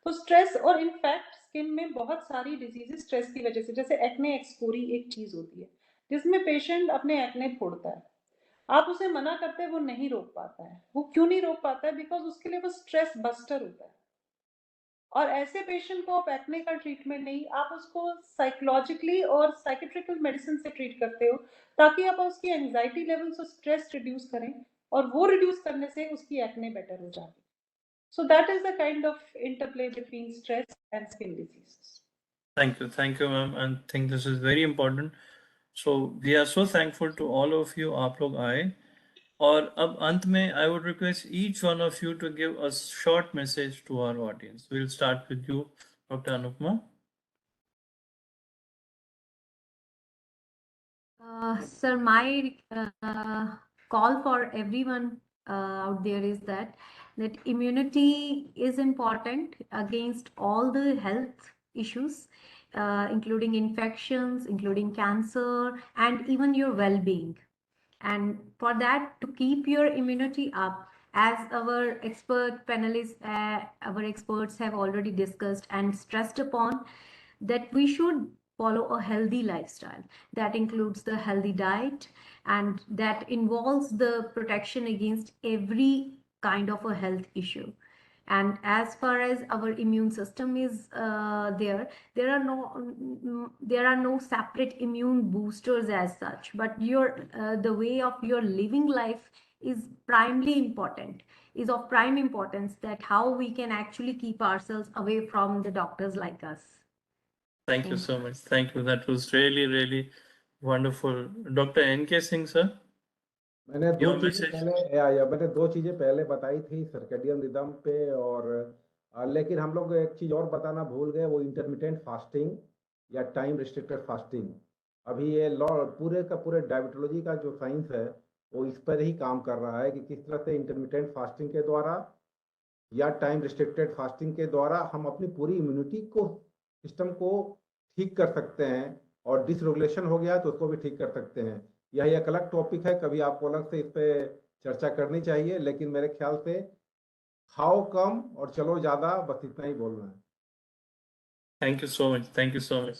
तो स्ट्रेस, और इनफैक्ट स्किन में बहुत सारी डिजीजेस स्ट्रेस की वजह से, जैसे एक्ने एक्सपोरी एक चीज़ होती है जिसमें पेशेंट अपने एक्ने फोड़ता है। आप उसे मना करते हैं, वो नहीं रोक पाता है। वो क्यों नहीं रोक पाता है? बिकॉज उसके लिए वो स्ट्रेस बस्टर होता है। और ऐसे पेशेंट को आप एक्ने का ट्रीटमेंट नहीं, आप उसको साइकोलॉजिकली और साइकेट्रिकल मेडिसिन से ट्रीट करते हो, ताकि आप उसकी एंजाइटी लेवल्स और स्ट्रेस रिड्यूस करें, और वो रिड्यूस करने से उसकी एक्ने बेटर हो जाती है। So that is the kind of interplay between stress and skin diseases. Thank you ma'am, and think this is very important. So we are so thankful to all of you, आप लोग आए। और अब अंत में I would request each one of you to give a short message to our audience. We'll start with you, Dr. Anupma. Sir, my call for everyone out there is that immunity is important against all the health issues. including infections, including cancer, and even your well-being. And for that, to keep your immunity up, as our expert panelists, our experts have already discussed and stressed upon, that we should follow a healthy lifestyle. That includes the healthy diet, and that involves the protection against every kind of a health issue. And as far as our immune system is there are no separate immune boosters as such, but the way of your living life is is of prime importance, that how we can actually keep ourselves away from the doctors like us. Thank you Thank so much. Thank you. That was really, really wonderful. Dr. N.K. Singh, sir, मैंने दो your चीजें message. पहले मैंने दो चीजें पहले बताई थी सर्केडियन रिदम पे, और लेकिन हम लोग एक चीज और बताना भूल गए, वो इंटरमिटेंट फास्टिंग या टाइम रिस्ट्रिक्टेड फास्टिंग। अभी ये लॉ पूरे का पूरे डायबिटोलॉजी का जो साइंस है वो इस पर ही काम कर रहा है कि किस तरह से इंटरमिटेंट फास्टिंग के द्वारा या टाइम रिस्ट्रिक्टेड फास्टिंग के द्वारा हम अपनी पूरी इम्यूनिटी को सिस्टम को ठीक कर सकते हैं, और डिसरेगुलेशन हो गया है तो उसको भी ठीक कर सकते हैं। यह एक अलग टॉपिक है, कभी आपको अलग से इस पे चर्चा करनी चाहिए, लेकिन मेरे ख्याल से खाओ कम और चलो ज्यादा, बस इतना ही बोलना है। Thank you so much. Thank you so much.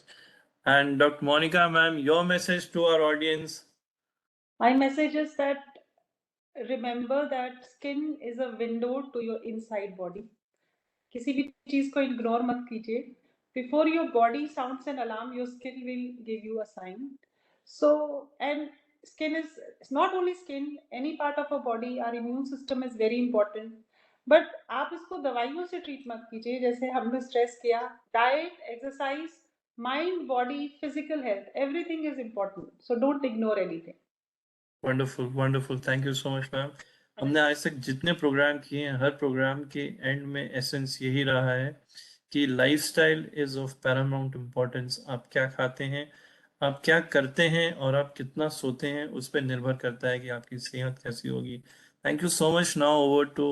And Dr. Monica, ma'am, your message to our audience. My message is that remember that skin is a window to your inside body. किसी भी चीज को ignore मत कीजिए. Before your body sounds an alarm, your skin will give you a sign. So, and skin is, it's not only skin, any part of our body, our immune system is very important. But आप इसको दवाइयों से treat मत कीजिए, जैसे हमने stress किया. Diet, exercise, mind, body, physical health, everything is important. So don't ignore anything. Wonderful, wonderful. Thank you so much, ma'am. हमने आज तक जितने प्रोग्राम किए हैं, हर प्रोग्राम के एंड में एसेंस यही रहा है कि lifestyle is of Paramount importance. आप क्या खाते हैं, आप क्या करते हैं और आप कितना सोते हैं, उस पर निर्भर करता है कि आपकी सेहत कैसी होगी. Thank you so much. Now over to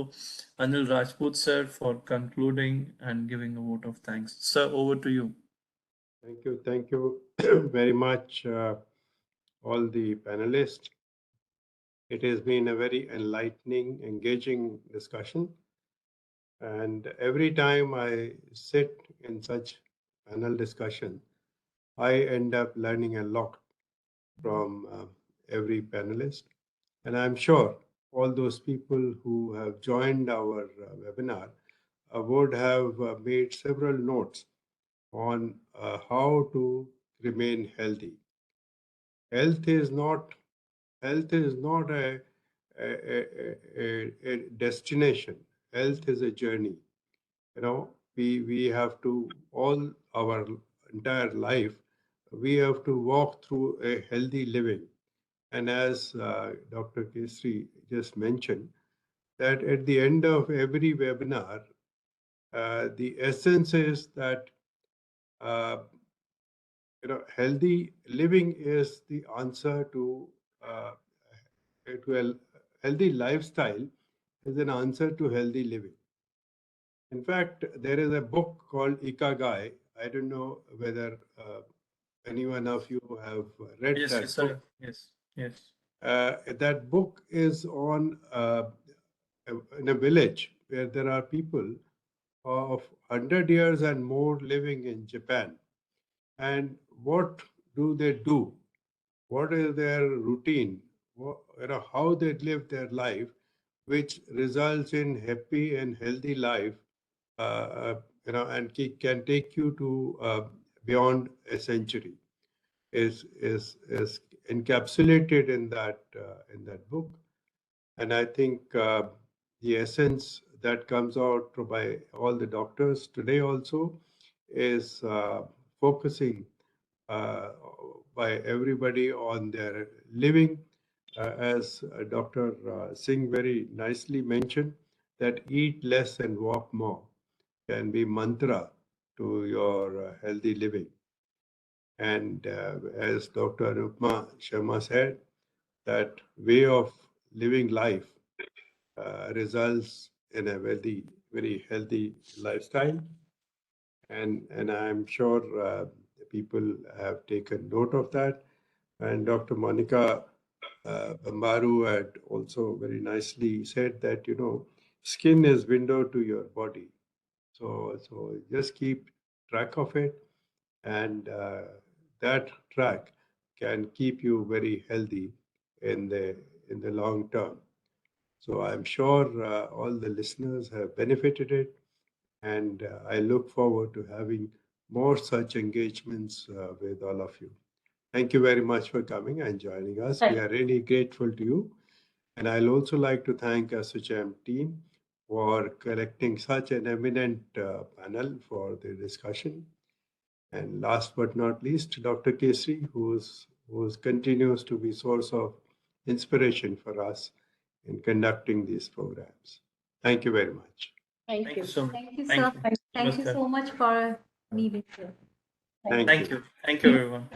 Anil Rajput sir for concluding and giving a vote of thanks. Sir, over to you. Thank you very much, all the panelists. It has been a very enlightening, engaging discussion. And every time I sit in such panel discussion, I end up learning a lot from every panelist. And I'm sure all those people who have joined our webinar would have made several notes on how to remain healthy. Health is not a destination. Health is a journey. You know, we have to, all our entire life, we have to walk through a healthy living. And as Dr. Kesri just mentioned, that at the end of every webinar, the essence is that healthy living is the answer to a healthy lifestyle is an answer to healthy living. In fact, there is a book called Ikagai. I don't know whether anyone of you have read Yes, that yes, book. sir. Yes, yes. That book is on in a village where there are people of 100 years and more living in Japan. And what do they do? What is their routine? How they live their life, which results in happy and healthy life, and can take you to beyond a century, is encapsulated in that book. And I think the essence that comes out by all the doctors today also is focusing by everybody on their living, as Dr. Singh very nicely mentioned, that eat less and walk more can be mantra to your healthy living. And as Dr. Anupma Sharma said, that way of living life results in a very healthy lifestyle. And I'm sure people have taken note of that. And Dr. Monica Bambaru had also very nicely said that, skin is window to your body. So just keep track of it, and that track can keep you very healthy in the long term. So I'm sure all the listeners have benefited it, and I look forward to having more such engagements with all of you. Thank you very much for coming and joining us. We are really grateful to you. And I'll also like to thank ASSOCHAM team for collecting such an eminent panel for the discussion. And last but not least, Dr. Kesri, who continues to be source of inspiration for us in conducting these programs. Thank you very much. Thank Thank you. you so much. Thank you, Thank sir. you. Thank you Namaskar. so much for me being here. Thank Thank you. Thank you, everyone.